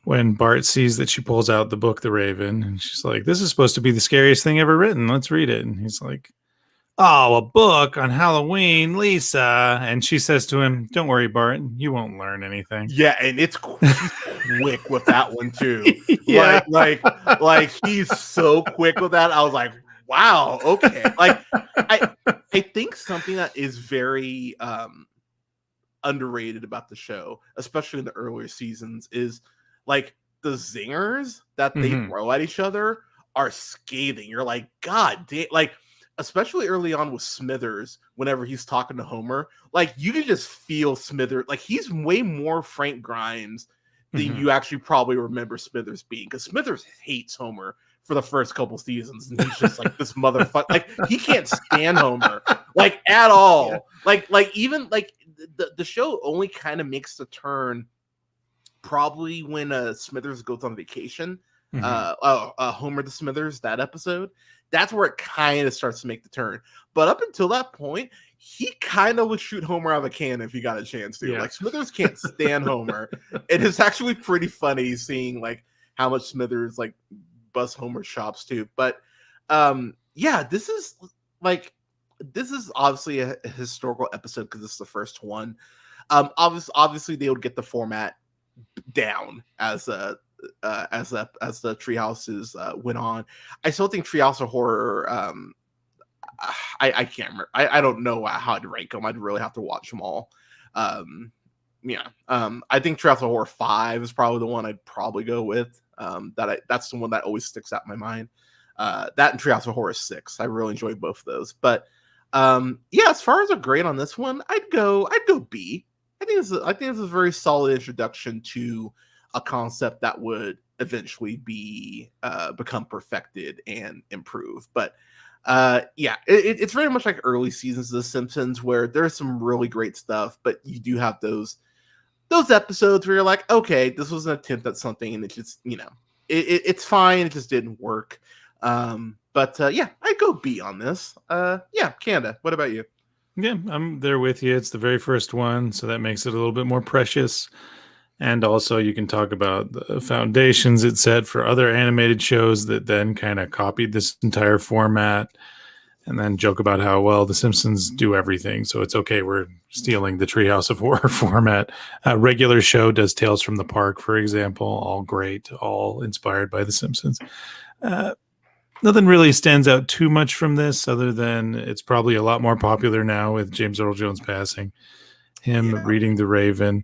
When Bart sees that she pulls out the book, The Raven, and she's like, "This is supposed to be the scariest thing ever written. Let's read it." And he's like, "Oh, a book on Halloween, Lisa." And she says to him, "Don't worry, Bart, you won't learn anything." Yeah, and it's quick with that one too. Yeah. like he's so quick with that. I was like, wow, okay. Like I think something that is very underrated about the show, especially in the earlier seasons, is like the zingers that they throw at each other are scathing. You're like, God damn, like especially early on with Smithers, whenever he's talking to Homer, like you can just feel Smithers, like he's way more Frank Grimes than you actually probably remember Smithers being, because Smithers hates Homer for the first couple seasons, and he's just like this motherfucker, like he can't stand Homer like at all. Yeah. Like even like the show only kind of makes the turn probably when Smithers goes on vacation. Homer to Smithers, that episode, that's where it kind of starts to make the turn. But up until that point, he kind of would shoot Homer out of a can if he got a chance to. Like Smithers can't stand Homer. It is actually pretty funny seeing like how much Smithers like busts Homer chops too. But yeah, this is obviously a historical episode because this is the first one. Obviously they would get the format down as the Treehouses went on. I still think Treehouse of Horror. I can't remember. I don't know how to rank them. I'd really have to watch them all. I think Treehouse of Horror 5 is probably the one I'd probably go with. That's the one that always sticks out in my mind. That and Treehouse of Horror 6. I really enjoyed both of those. But yeah, as far as a grade on this one, I'd go B. I think this is a very solid introduction to a concept that would eventually become perfected and improved. But yeah, it's very much like early seasons of The Simpsons, where there's some really great stuff, but you do have those episodes where you're like, okay, this was an attempt at something, and it just it's fine, it just didn't work. But yeah, I'd go B on this. Yeah, Canada, what about you? Yeah, I'm there with you. It's the very first one, so that makes it a little bit more precious. And also you can talk about the foundations it set for other animated shows that then kind of copied this entire format, and then joke about how, well, The Simpsons do everything, so it's okay, we're stealing the Treehouse of Horror format. Regular show does Tales from the Park, for example, all great, all inspired by The Simpsons. Nothing really stands out too much from this, other than it's probably a lot more popular now with James Earl Jones passing, him reading The Raven.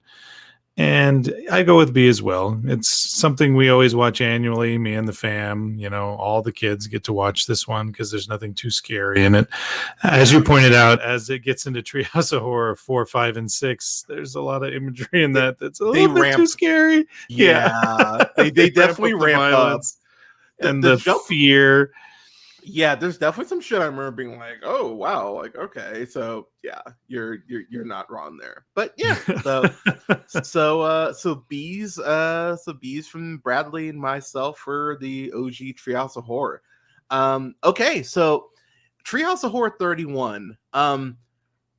And I go with B as well. It's something we always watch annually, me and the fam. All the kids get to watch this one because there's nothing too scary in it. As you pointed out, as it gets into Treehouse of Horror 4, 5, and 6, there's a lot of imagery in that's a little bit too scary. Yeah. They definitely ramp up. And the fear. Yeah, there's definitely some shit I remember being like, oh wow, like okay, so yeah, you're not wrong there. But yeah, so B's from Bradley and myself for the OG Treehouse of Horror. Okay, so Treehouse of Horror 31.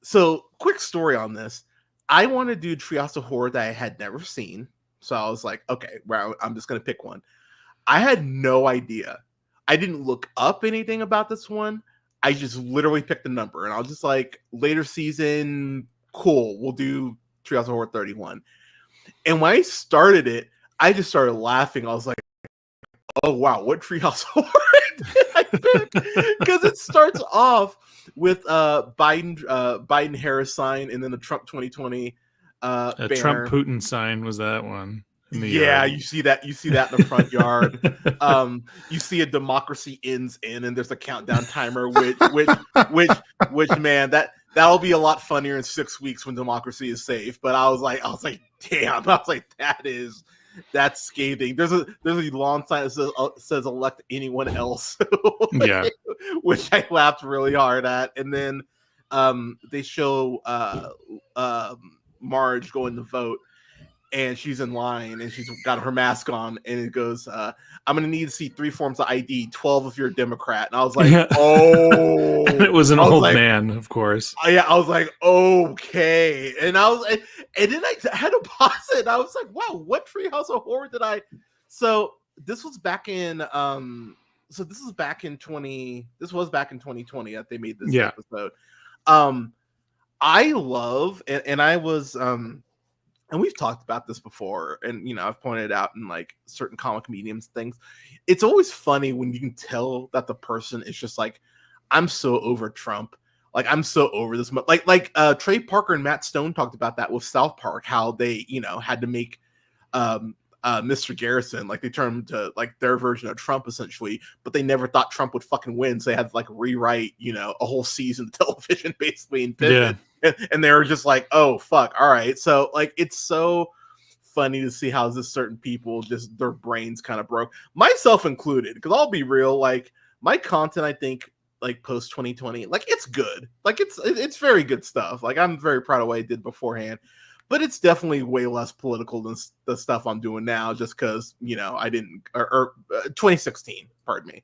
So quick story on this. I want to do Treehouse of Horror that I had never seen. So I was like, okay, well, I'm just gonna pick one. I had no idea. I didn't look up anything about this one. I just literally picked the number, and I was just like, later season, cool. We'll do Treehouse of Horror 31. And when I started it, I just started laughing. I was like, oh wow, what Treehouse of Horror did I pick? Because it starts off with Biden Harris sign, and then the Trump 2020 a banner. Trump Putin sign was that one. Yeah, you see that in the front yard. You see a democracy ends in, and there's a countdown timer, which man, that'll be a lot funnier in 6 weeks when democracy is safe. But I was like, damn, that's scathing. There's a long sign that says elect anyone else. Yeah. Which I laughed really hard at. And then they show Marge going to vote, and she's in line, and she's got her mask on, and it goes, I'm going to need to see 3 forms of ID, 12 if you're a Democrat. And I was like, oh. And it was an old man, of course. Yeah, I was like, okay. And then I had to pause it. And I was like, wow, what Treehouse of Horror did I? So this was back in 2020 that they made this episode. I love, and I was, and we've talked about this before, and I've pointed out in like certain comic mediums things. It's always funny when you can tell that the person is just like, I'm so over Trump. Like, I'm so over this. Like Trey Parker and Matt Stone talked about that with South Park, how they, had to make Mr. Garrison, like they turned him to like their version of Trump essentially, but they never thought Trump would fucking win. So they had to like rewrite, a whole season of television basically and pivot. Yeah. And they were just like, oh, fuck. All right. So, like, it's so funny to see how just certain people just their brains kind of broke, myself included. Because I'll be real, like, my content, I think, like, post 2020, like, it's good. Like, it's very good stuff. Like, I'm very proud of what I did beforehand. But it's definitely way less political than the stuff I'm doing now just because, I didn't, or 2016, pardon me.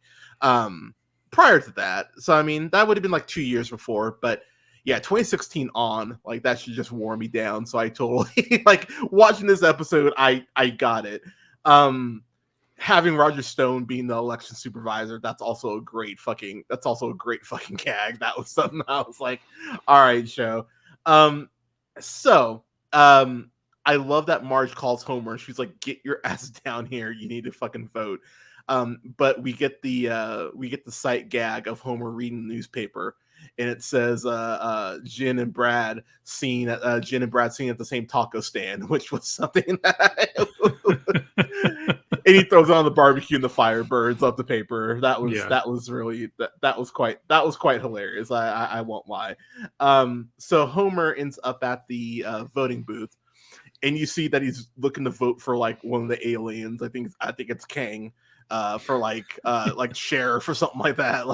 Prior to that. So, I mean, that would have been like 2 years before, but yeah, 2016 on, like, that should just wore me down. So I totally, like, watching this episode, I got it. Having Roger Stone being the election supervisor, that's also a great fucking gag. That was something I was like, all right, show. I love that Marge calls Homer and she's like, get your ass down here. You need to fucking vote. But we get the sight gag of Homer reading the newspaper, and it says Jen and Brad seen at the same taco stand, which was something that and he throws it on the barbecue and the fire burns up the paper. That was quite hilarious. I won't lie. So Homer ends up at the voting booth, and you see that he's looking to vote for like one of the aliens. I think it's Kang, for like sheriff or something like that.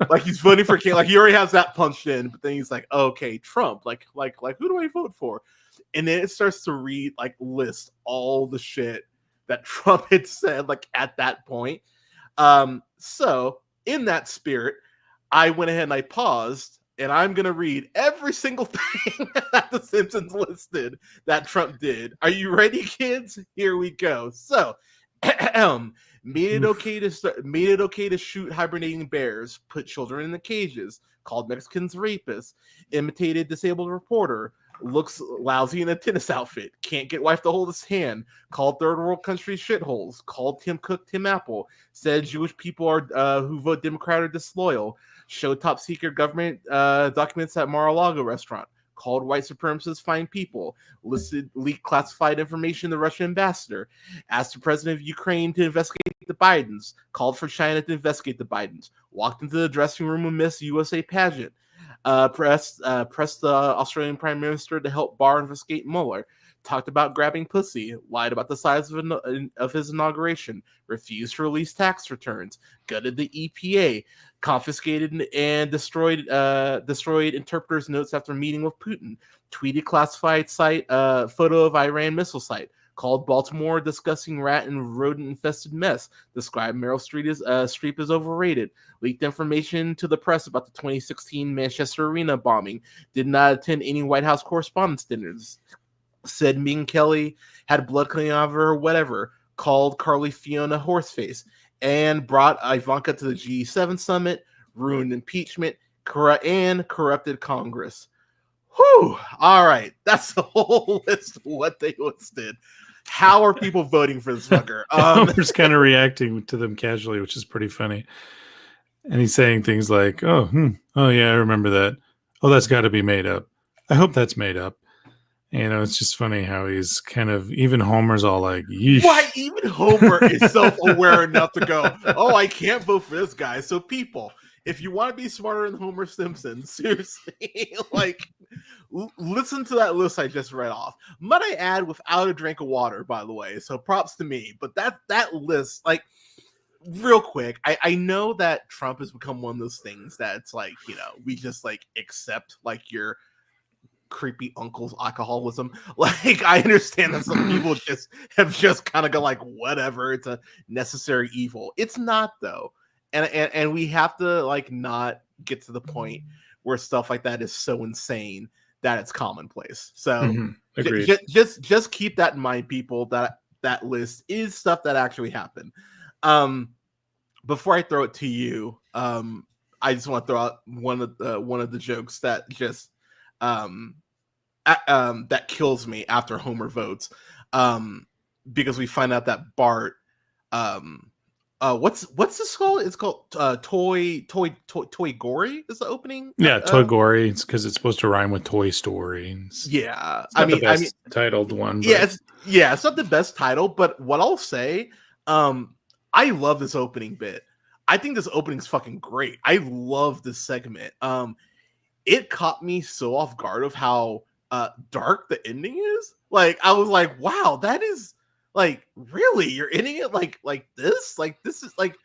Like he's voting for Kang. Like he already has that punched in, but then he's like, okay, Trump. Like who do I vote for? And then it starts to list all the shit that Trump had said like at that point. So in that spirit, I went ahead and I paused, and I'm going to read every single thing that the Simpsons listed that Trump did. Are you ready, kids? Here we go. So, made it okay to shoot hibernating bears, put children in the cages, called Mexicans rapists, imitated disabled reporter, looks lousy in a tennis outfit, can't get wife to hold his hand, called third world countries shitholes, called Tim Cook Tim Apple, said Jewish people are who vote Democrat are disloyal, showed top secret government documents at Mar-a-Lago restaurant, called white supremacists fine people, leaked classified information to the Russian ambassador, asked the president of Ukraine to investigate the Bidens, called for China to investigate the Bidens, walked into the dressing room of Miss USA pageant, pressed the Australian Prime Minister to help Barr investigate Mueller, talked about grabbing pussy, lied about the size of his inauguration, refused to release tax returns, gutted the EPA, confiscated and destroyed interpreters' notes after meeting with Putin, tweeted classified site photo of Iran missile site, called Baltimore disgusting rat and rodent-infested mess, described Meryl Streep as overrated, leaked information to the press about the 2016 Manchester Arena bombing, did not attend any White House correspondence dinners, said Megan Kelly had blood coming out of her, or whatever, called Carly Fiona horseface, and brought Ivanka to the G7 summit, ruined impeachment, and corrupted Congress. Whew. All right. That's the whole list of what they listed. How are people voting for this fucker? Homer's kind of reacting to them casually, which is pretty funny. And he's saying things like, oh yeah, I remember that. Oh, that's got to be made up. I hope that's made up. You know, it's just funny how he's kind of, even Homer's all like, yeesh. Why even Homer is self-aware enough to go, oh, I can't vote for this guy. So people, if you want to be smarter than Homer Simpson, seriously, like, listen to that list I just read off. Might I add, without a drink of water, by the way. So props to me. But that list, like, real quick, I know that Trump has become one of those things that's like, you know, we just like accept like your creepy uncle's alcoholism. Like, I understand that some people just have just kind of go like, whatever, it's a necessary evil. It's not, though. And we have to like not get to the point where stuff like that is so insane that it's commonplace. So just keep that in mind, people, that list is stuff that actually happened. Before I throw it to you, I just want to throw out one of the jokes that just that kills me after Homer votes, because we find out that Bart, what's this called? It's called Toy Gory is the opening. Yeah, Toy Gory. It's because it's supposed to rhyme with Toy Story. Yeah, I mean, titled one. But... Yeah, it's not the best title, but what I'll say, I love this opening bit. I think this opening's fucking great. I love this segment. It caught me so off guard of how dark the ending is. Like, I was like, wow, that is like, really, you're ending it like this? Like, this is like,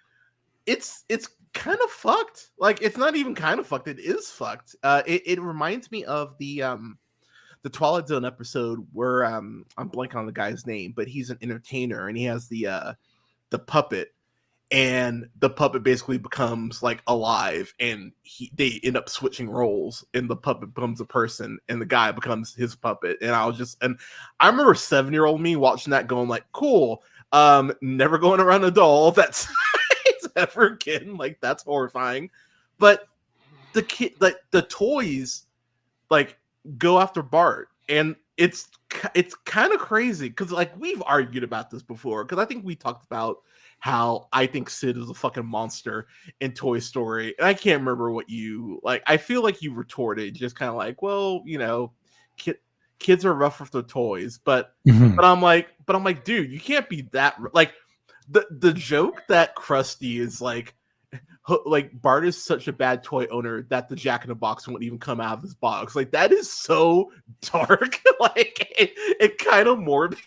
it's kind of fucked. Like, it's not even kind of fucked. It is fucked. It reminds me of the Twilight Zone episode where I'm blanking on the guy's name, but he's an entertainer and he has the puppet, and the puppet basically becomes like alive, and they end up switching roles, and the puppet becomes a person and the guy becomes his puppet. And I remember 7-year-old me watching that going like, cool, never going around a doll that's ever again. Like, that's horrifying. But the kid, like, the toys like go after Bart, and it's kind of crazy because like we've argued about this before, because I think we talked about how I think Sid is a fucking monster in Toy Story. And I can't remember what you like. I feel like you retorted just kind of like, well, you know, kids are rough with their toys, but I'm like, dude, you can't be that like the joke that Krusty is like Bart is such a bad toy owner that the Jack in the Box won't even come out of his box. Like, that is so dark. Like, it kind of morbid.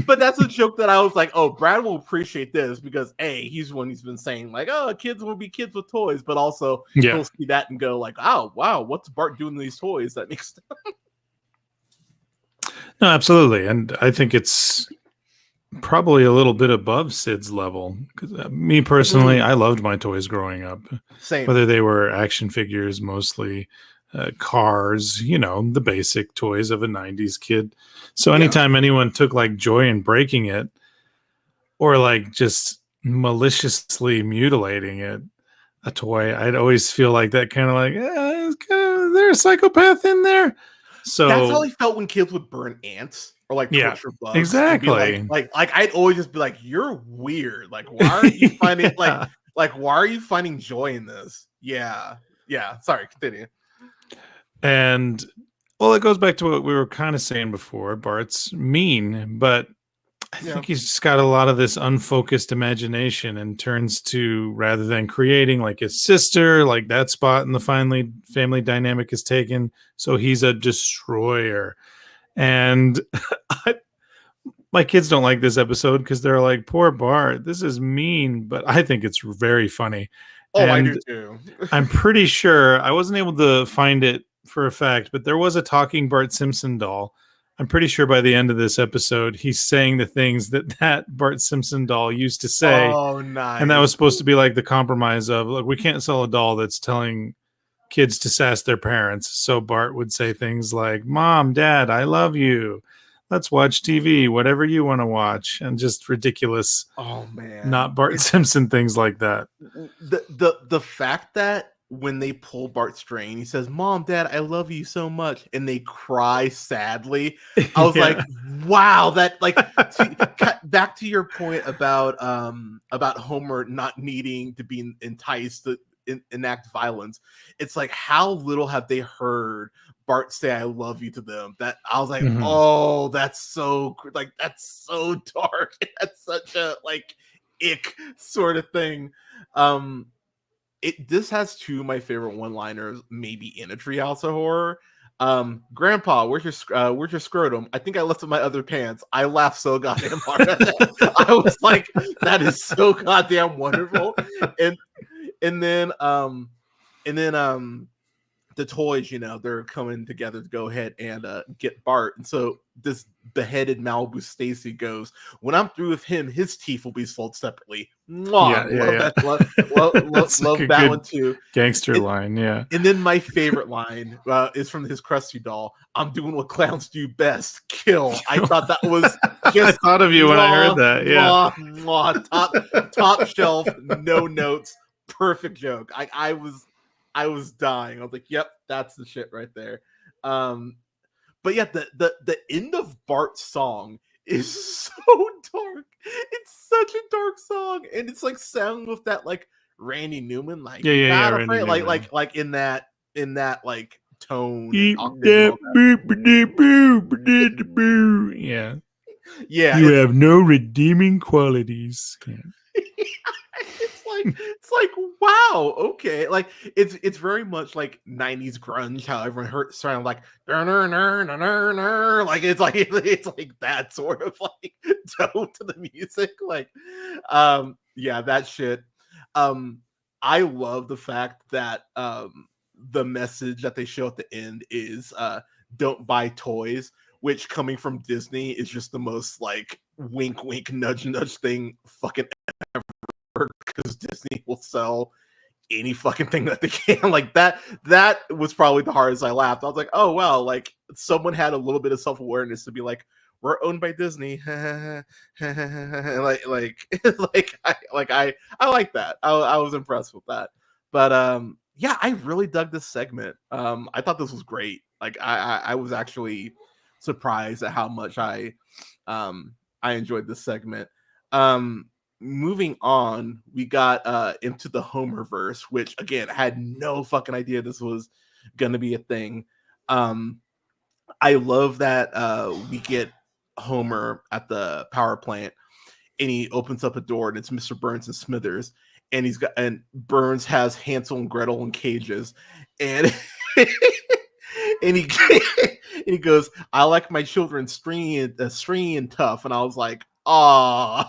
But that's a joke that I was like, oh, Brad will appreciate this because he's one who's been saying like, oh, kids will be kids with toys, but also he'll see that and go like, oh, wow, what's Bart doing to these toys? That makes sense. No, absolutely. And I think it's probably a little bit above Sid's level. Because me personally, I loved my toys growing up. Same. Whether they were action figures, mostly cars, you know, the basic toys of a 90s kid. So anytime anyone took like joy in breaking it or like just maliciously mutilating it, a toy, I'd always feel like that kind of like, is there a psychopath in there? So that's how I felt when kids would burn ants or like torture bugs. Exactly. Like I'd always just be like, you're weird. Like, why are you finding like why are you finding joy in this? Yeah. Sorry, continue. And well, it goes back to what we were kind of saying before. Bart's mean, but I think he's just got a lot of this unfocused imagination and turns to, rather than creating like his sister, like that spot in the family dynamic is taken. So he's a destroyer. And my kids don't like this episode because they're like, poor Bart, this is mean, but I think it's very funny. Oh, and I do too. I'm pretty sure, I wasn't able to find it for a fact, but there was a talking Bart Simpson doll. I'm pretty sure by the end of this episode, he's saying the things that Bart Simpson doll used to say. Oh, nice. And that was supposed to be like the compromise of, look, we can't sell a doll that's telling kids to sass their parents. So Bart would say things like, "Mom, Dad, I love you. Let's watch TV, whatever you want to watch," and just ridiculous, Oh man, not Bart Simpson things like that. the fact that when they pull Bart's string, he says, "Mom, Dad, I love you so much," and they cry sadly. I was like, "Wow, that like." Back to your point about Homer not needing to be enticed to enact violence. It's like, how little have they heard Bart say "I love you" to them? That I was like, oh, that's so like that's so dark. That's such a like ick sort of thing. This has two of my favorite one-liners, maybe in a Treehouse of Horror. Grandpa, where's your scrotum? I think I left in my other pants. I laughed so goddamn hard at that. I was like, that is so goddamn wonderful. And then the toys, they're coming together to go ahead and get Bart. And so this beheaded Malibu Stacy goes, "When I'm through with him, his teeth will be sold separately." Mwah. Love that one too. Gangster line, yeah. And then my favorite line is from his Krusty doll. "I'm doing what clowns do best, kill." I thought that was just I thought of you when I heard that. Yeah. Top shelf, no notes, perfect joke. I was dying. I was like, "Yep, that's the shit right there." But yeah, the end of Bart's song is so dark. It's such a dark song, and it's like sound with that like Randy Newman, like Randy afraid, Newman. like in that like tone. Yeah. Yeah. You have no redeeming qualities. It's like wow, okay, like it's very much like 90s grunge, how everyone sounded like like it's like that sort of like tone to the music, like yeah, that shit. I love the fact that the message that they show at the end is don't buy toys, which coming from Disney is just the most like wink wink nudge nudge thing fucking ever, because Disney will sell any fucking thing that they can. Like that was probably the hardest. I laughed. I was like, oh wow, like someone had a little bit of self-awareness to be like, we're owned by Disney. like I like that. I was impressed with that. But yeah, I really dug this segment. I thought this was great. Like I was actually surprised at how much I enjoyed this segment. Moving on, we got into the Homerverse, which again, I had no fucking idea this was gonna be a thing. I love that we get Homer at the power plant, and he opens up a door, and it's Mr. Burns and Smithers, and Burns has Hansel and Gretel in cages, and and he goes, "I like my children stringy and tough," and I was like, "Oh."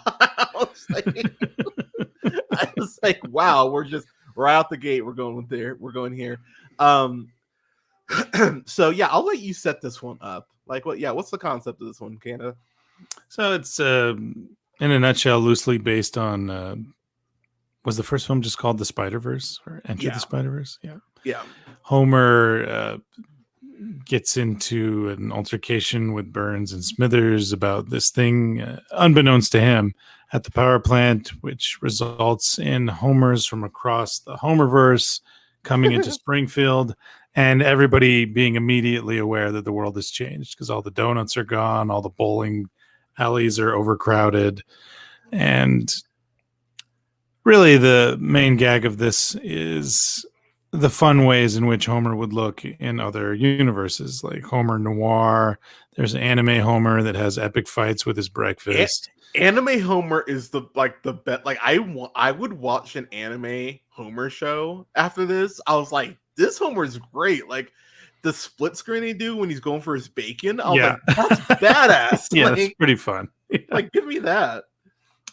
I was like, wow, we're out the gate. We're going there. We're going here. So yeah, I'll let you set this one up. Like, what's the concept of this one, Canada? So it's in a nutshell, loosely based on was the first film just called The Spider-Verse or Enter the Spider-Verse? Yeah. Homer gets into an altercation with Burns and Smithers about this thing, unbeknownst to him, at the power plant, which results in Homers from across the Homerverse coming into Springfield, and everybody being immediately aware that the world has changed because all the donuts are gone, all the bowling alleys are overcrowded, and really the main gag of this is the fun ways in which Homer would look in other universes, like Homer Noir. There's an anime Homer that has epic fights with his breakfast. Anime Homer is the bet. Like I would watch an anime Homer show after this. I was like, this Homer is great. Like the split screen they do when he's going for his bacon. I was like, that's badass. Yeah, like, it's pretty fun. Like, give me that.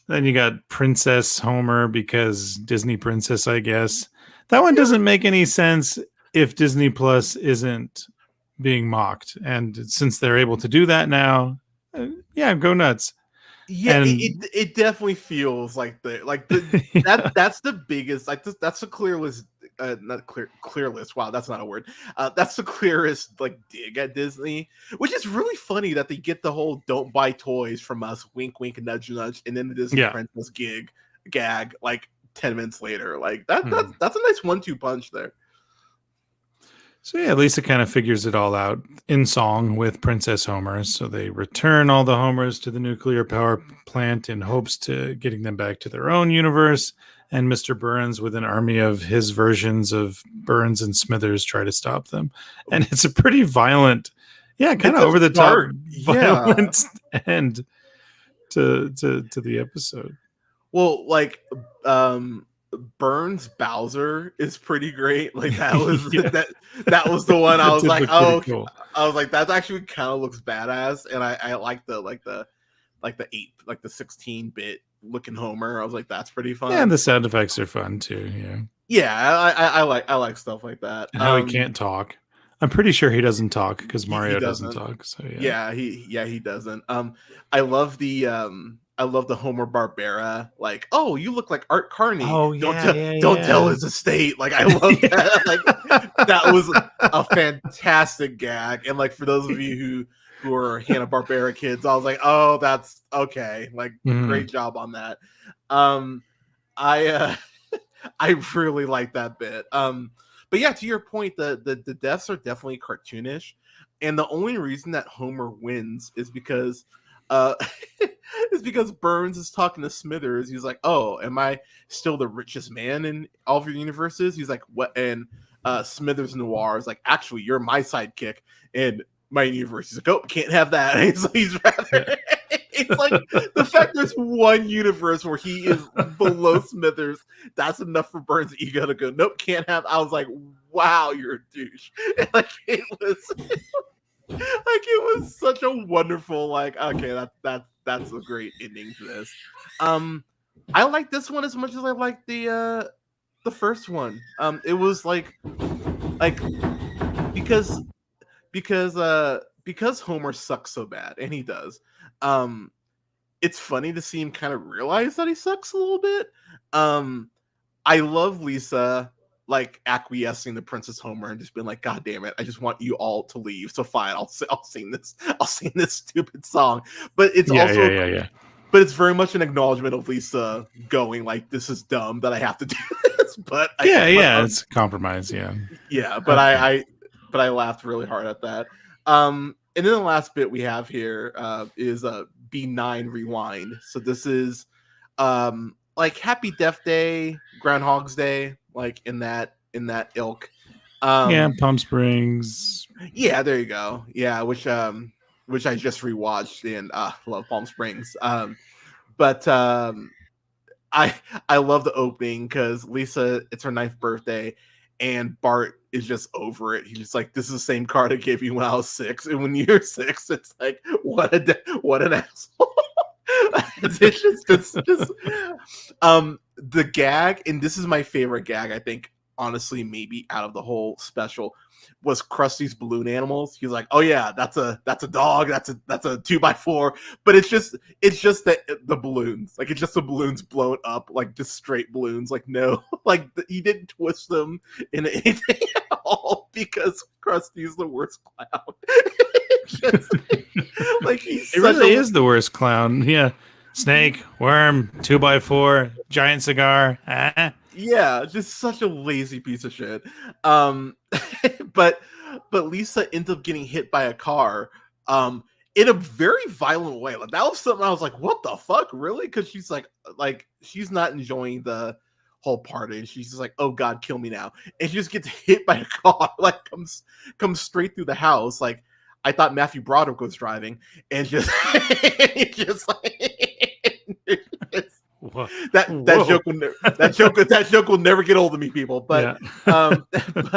Then you got Princess Homer, because Disney Princess, I guess. That one doesn't make any sense if Disney Plus isn't being mocked. And since they're able to do that now, go nuts. Yeah, it definitely feels like that's the biggest, like that's the not clearless. Wow, that's not a word. That's the clearest like dig at Disney, which is really funny that they get the whole "don't buy toys from us," wink, wink, nudge, nudge, and then the Disney Princess gag like 10 minutes later. Like that's a nice 1-2 punch there. So yeah, Lisa kind of figures it all out in song with Princess Homer. So they return all the Homers to the nuclear power plant in hopes to getting them back to their own universe. And Mr. Burns, with an army of his versions of Burns and Smithers, try to stop them. And it's a pretty violent, kind of over the top, violent end to the episode. Well, like Burns Bowser is pretty great. Like that was that was the one I was like, oh, cool. I was like, that actually kind of looks badass, and I like the 16-bit looking Homer. I was like, that's pretty fun. Yeah, and the sound effects are fun too. I like stuff like that. And how he can't talk. I'm pretty sure he doesn't talk because Mario doesn't talk. So he doesn't. I love the Homer Barbera. Like, oh, you look like Art Carney. Oh, don't tell his estate. Like, I love that. Like, that was a fantastic gag. And like, for those of you who are Hanna-Barbera kids, I was like, oh, that's okay. Like, great job on that. I really like that bit. But yeah, to your point, the deaths are definitely cartoonish, and the only reason that Homer wins is because Burns is talking to Smithers. He's like, "Oh, am I still the richest man in all of your universes?" He's like, "What?" And Smithers Noir is like, "Actually, you're my sidekick in my universe." He's like, "Oh, can't have that." He's rather. It's like the fact there's one universe where he is below Smithers. That's enough for Burns' ego to go, nope, can't have. I was like, wow, you're a douche. And like it was such a wonderful, like, okay, that's a great ending to this. I like this one as much as I like the first one. It was like because Homer sucks so bad, and he does. It's funny to see him kind of realize that he sucks a little bit. I love Lisa like acquiescing to Princess Homer and just being like, God damn it, I just want you all to leave. So fine, I'll sing this stupid song. But it's but it's very much an acknowledgement of Lisa going like, this is dumb that I have to do this. But it's a compromise. But I laughed really hard at that. And then the last bit we have here is B9 Rewind. So this is like Happy Death Day, Groundhog's Day, like in that ilk. Palm Springs. Yeah, there you go. Yeah, which I just rewatched and love Palm Springs. But I love the opening because Lisa, it's her 9th birthday, and Bart is just over it. He's just like, this is the same card I gave you when I was 6. And when you're 6, it's like, what an asshole. It's just the gag, and this is my favorite gag, I think, honestly, maybe out of the whole special, was Krusty's balloon animals. He's like, oh yeah, that's a dog, that's a 2x4, but it's just the balloons, like it's just the balloons blown up, like just straight balloons, like no, like he didn't twist them in anything at all because Krusty's the worst clown. Like he really is the worst clown. Yeah, snake, worm, 2x4, giant cigar. Yeah, just such a lazy piece of shit. But Lisa ends up getting hit by a car in a very violent way. Like that was something I was like, what the fuck, really? Because she's like she's not enjoying the whole party, and she's just like, oh god, kill me now. And she just gets hit by a car, like comes straight through the house. Like I thought Matthew Broderick was driving, and just just like that joke will never get old of me, people. But I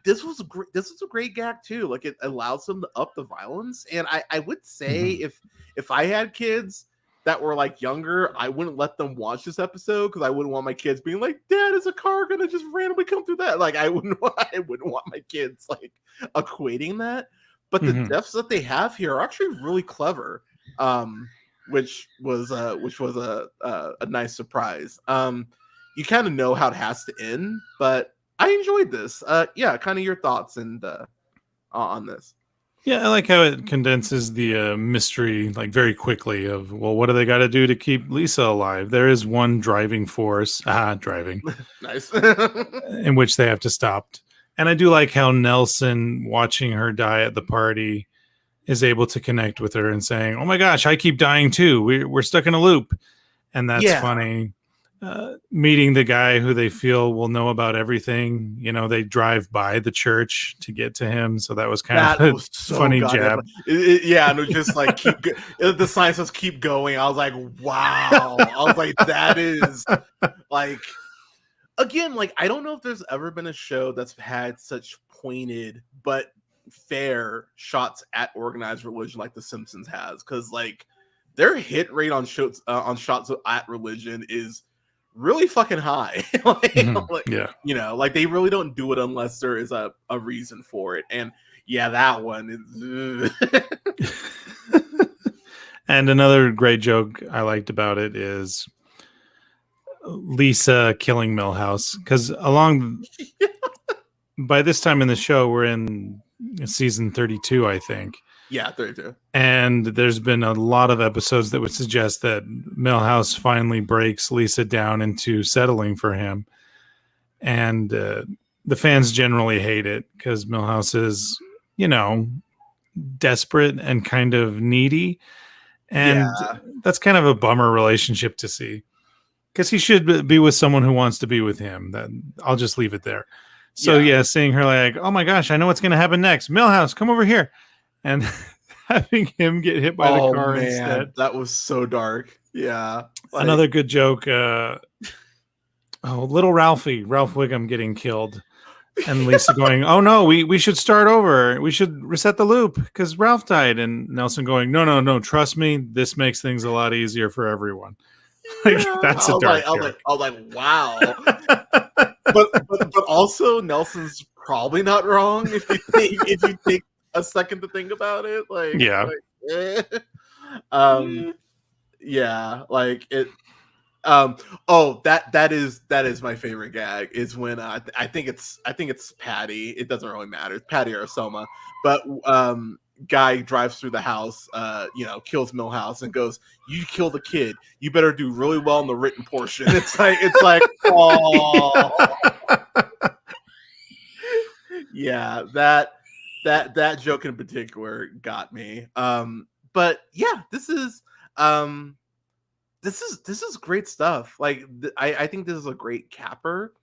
this was a great gag too. Like it allows them to up the violence, and I would say if I had kids that were like younger, I wouldn't let them watch this episode because I wouldn't want my kids being like, Dad, is a car gonna just randomly come through that? Like I wouldn't want my kids like equating that. But the deaths that they have here are actually really clever. Which was a nice surprise. you kind of know how it has to end, but I enjoyed this. Yeah, kind of your thoughts and on this. Yeah, I like how it condenses the mystery like very quickly of, well, what do they got to do to keep Lisa alive? There is one driving force, driving, Nice. in which they have to stop. And I do like how Nelson, watching her die at the party, is able to connect with her and saying, oh my gosh, I keep dying too. We're stuck in a loop. And that's funny. Meeting the guy who they feel will know about everything. You know, they drive by the church to get to him. So that was kind of a so funny jab. Yeah, and it was just like, the sign says keep going. I was like, wow. I was like, that is like, again, like, I don't know if there's ever been a show that's had such pointed but fair shots at organized religion like The Simpsons has. Because, like, their hit rate on shots at religion is really fucking high. like, Yeah, you know, like, they really don't do it unless there is a reason for it. And yeah, that one is and another great joke I liked about it is Lisa killing Milhouse, because by this time in the show we're in season 32, I think. Yeah, 32. And there's been a lot of episodes that would suggest that Milhouse finally breaks Lisa down into settling for him. And the fans generally hate it because Milhouse is, you know, desperate and kind of needy. And that's kind of a bummer relationship to see. Because he should be with someone who wants to be with him. I'll just leave it there. So, yeah, seeing her like, oh my gosh, I know what's going to happen next. Milhouse, come over here. And having him get hit by the car instead. That was so dark. Yeah. Like, another good joke. Little Ralph Wiggum getting killed. And Lisa going, oh no, we should start over. We should reset the loop because Ralph died. And Nelson going, no, trust me. This makes things a lot easier for everyone. Like, that's a dark joke. I was like, wow. but also Nelson's probably not wrong if you take a second to think about it. Like, yeah. Yeah, like it. That is my favorite gag is when I think it's Patty. It doesn't really matter. It's Patty or Soma, but guy drives through the house, kills Milhouse and goes, "You killed a kid. You better do really well in the written portion." It's like, oh, yeah, that joke in particular got me. But yeah, this is great stuff. Like, I think this is a great capper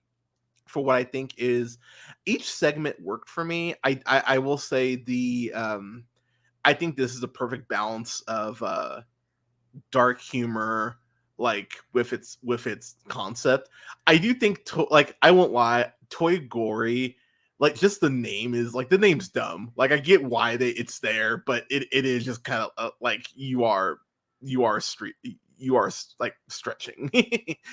for what I think is each segment worked for me. I will say I think this is a perfect balance of dark humor, like with its concept. I do think I won't lie, Toy Gory, like, just the name is like, the name's dumb. Like, I get why it's there, but it is just kind of like you are like stretching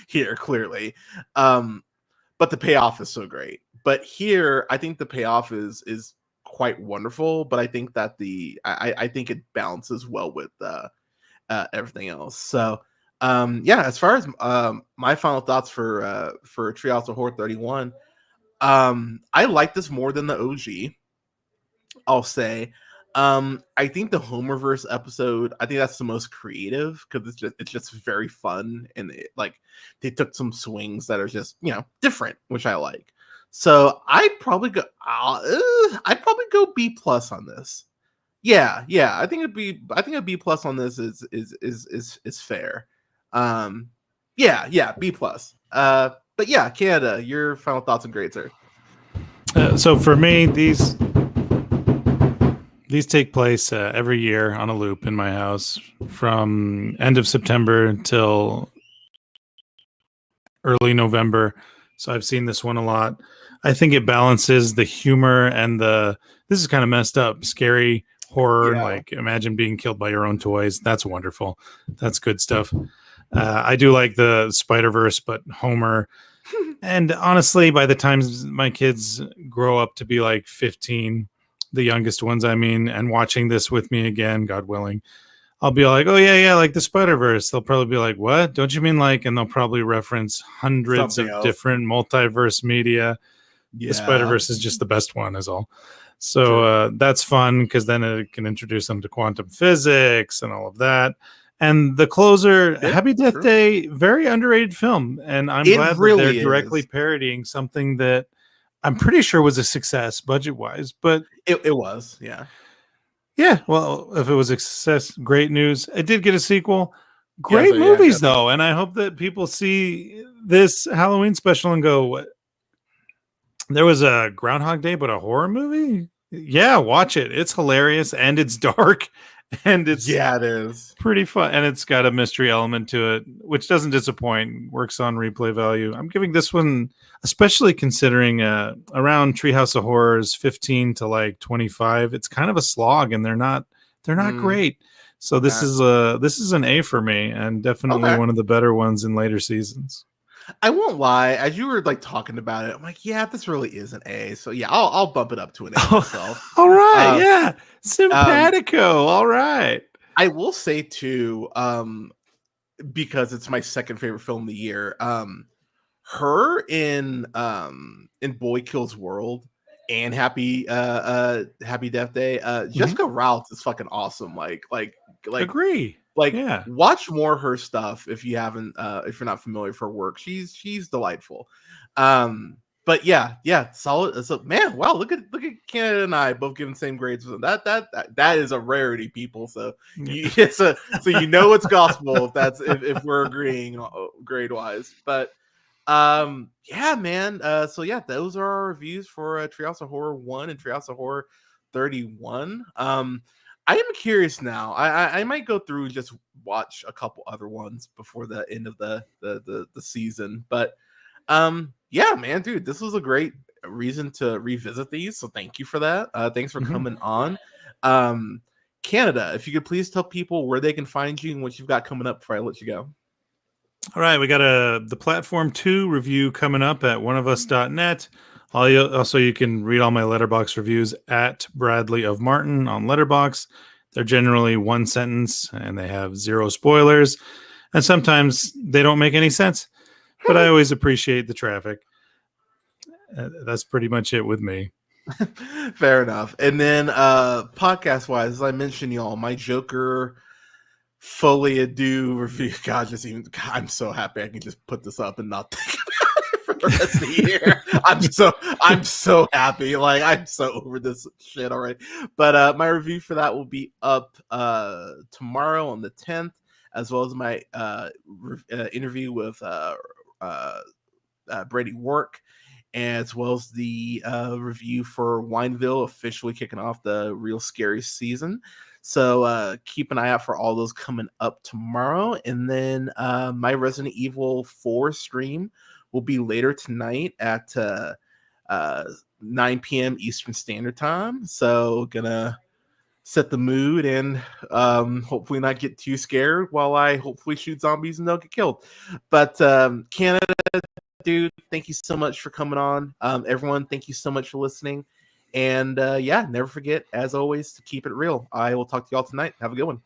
here clearly. But the payoff is so great. But here, I think the payoff is quite wonderful. But I think that I think it balances well with everything else. So as far as my final thoughts for Treehouse of Horror 31, I like this more than the OG. I'll say. I think the Homerverse episode, I think that's the most creative because it's just very fun, and they took some swings that are just, different, which I like. So I'd probably go B+ on this. Yeah, I think a B+ on this is fair. B+. But yeah, Canada, your final thoughts and grades, sir. So for me, these take place every year on a loop in my house from end of September till early November. So I've seen this one a lot. I think it balances the humor and this is kind of messed up, scary horror. Yeah. Like, imagine being killed by your own toys. That's wonderful. That's good stuff. I do like the Spider-Verse, but Homer. And honestly, by the time my kids grow up to be like 15, the youngest ones, I mean, and watching this with me again, God willing, I'll be like, oh yeah, like the Spider-Verse. They'll probably be like, what? Don't you mean like? And they'll probably reference hundreds Something of else. different multiverse media. Yeah. The Spider-Verse is just the best one, is all. So that's fun because then it can introduce them to quantum physics and all of that. And the closer, Happy Death Day, very underrated film, and I'm glad that they're directly parodying something that I'm pretty sure was a success budget-wise. But it was, yeah. Yeah, well, if it was a success, great news. It did get a sequel. Great movies, though, and I hope that people see this Halloween special and go, what? There was a Groundhog Day, but a horror movie? Yeah, watch it. It's hilarious, and it's dark, and it is pretty fun, and it's got a mystery element to it, which doesn't disappoint. Works on replay value. I'm giving this one, especially considering around Treehouse of Horror's 15 to like 25. It's kind of a slog, and they're not great. So this is an A for me, and definitely one of the better ones in later seasons. I won't lie. As you were like talking about it, I'm like, yeah, this really is an A. So yeah, I'll bump it up to an A myself. All right, yeah, simpatico. All right. I will say too, because it's my second favorite film of the year. Her in Boy Kills World and Happy Death Day. Jessica Ralph is fucking awesome. Like agree. Watch more of her stuff if you haven't, if you're not familiar with her work. She's delightful. But yeah, solid. So man, wow, look at Canada and I both giving the same grades. That is a rarity, people. So so you know it's gospel if we're agreeing grade wise. But yeah, man. So yeah, those are our reviews for Treehouse of Horror 1 and Treehouse of Horror 31. I am curious now. I might go through and just watch a couple other ones before the end of the season. But yeah, man, dude, this was a great reason to revisit these. So thank you for that. Thanks for coming on. Canada, if you could please tell people where they can find you and what you've got coming up before I let you go. All right, we got the Platform 2 review coming up at oneofus.net. Also, you can read all my Letterboxd reviews at Bradley of Martin on Letterboxd. They're generally one sentence and they have zero spoilers. And sometimes they don't make any sense, but I always appreciate the traffic. That's pretty much it with me. Fair enough. And then podcast-wise, as I mentioned, y'all, my Joker Folie à Deux review. God, I'm so happy I can just put this up and not think about it for the rest of the year. I'm so happy. Like, I'm so over this shit already. But my review for that will be up tomorrow on the 10th, as well as my interview with Brady Work, as well as the review for Wineville, officially kicking off the Real Scary season. So keep an eye out for all those coming up tomorrow. And then my Resident Evil 4 stream will be later tonight at 9 p.m. Eastern Standard Time. So gonna set the mood and hopefully not get too scared while I hopefully shoot zombies and they'll get killed. But Canada, dude, thank you so much for coming on. Everyone, thank you so much for listening. And yeah, never forget, as always, to keep it real. I will talk to y'all tonight. Have a good one.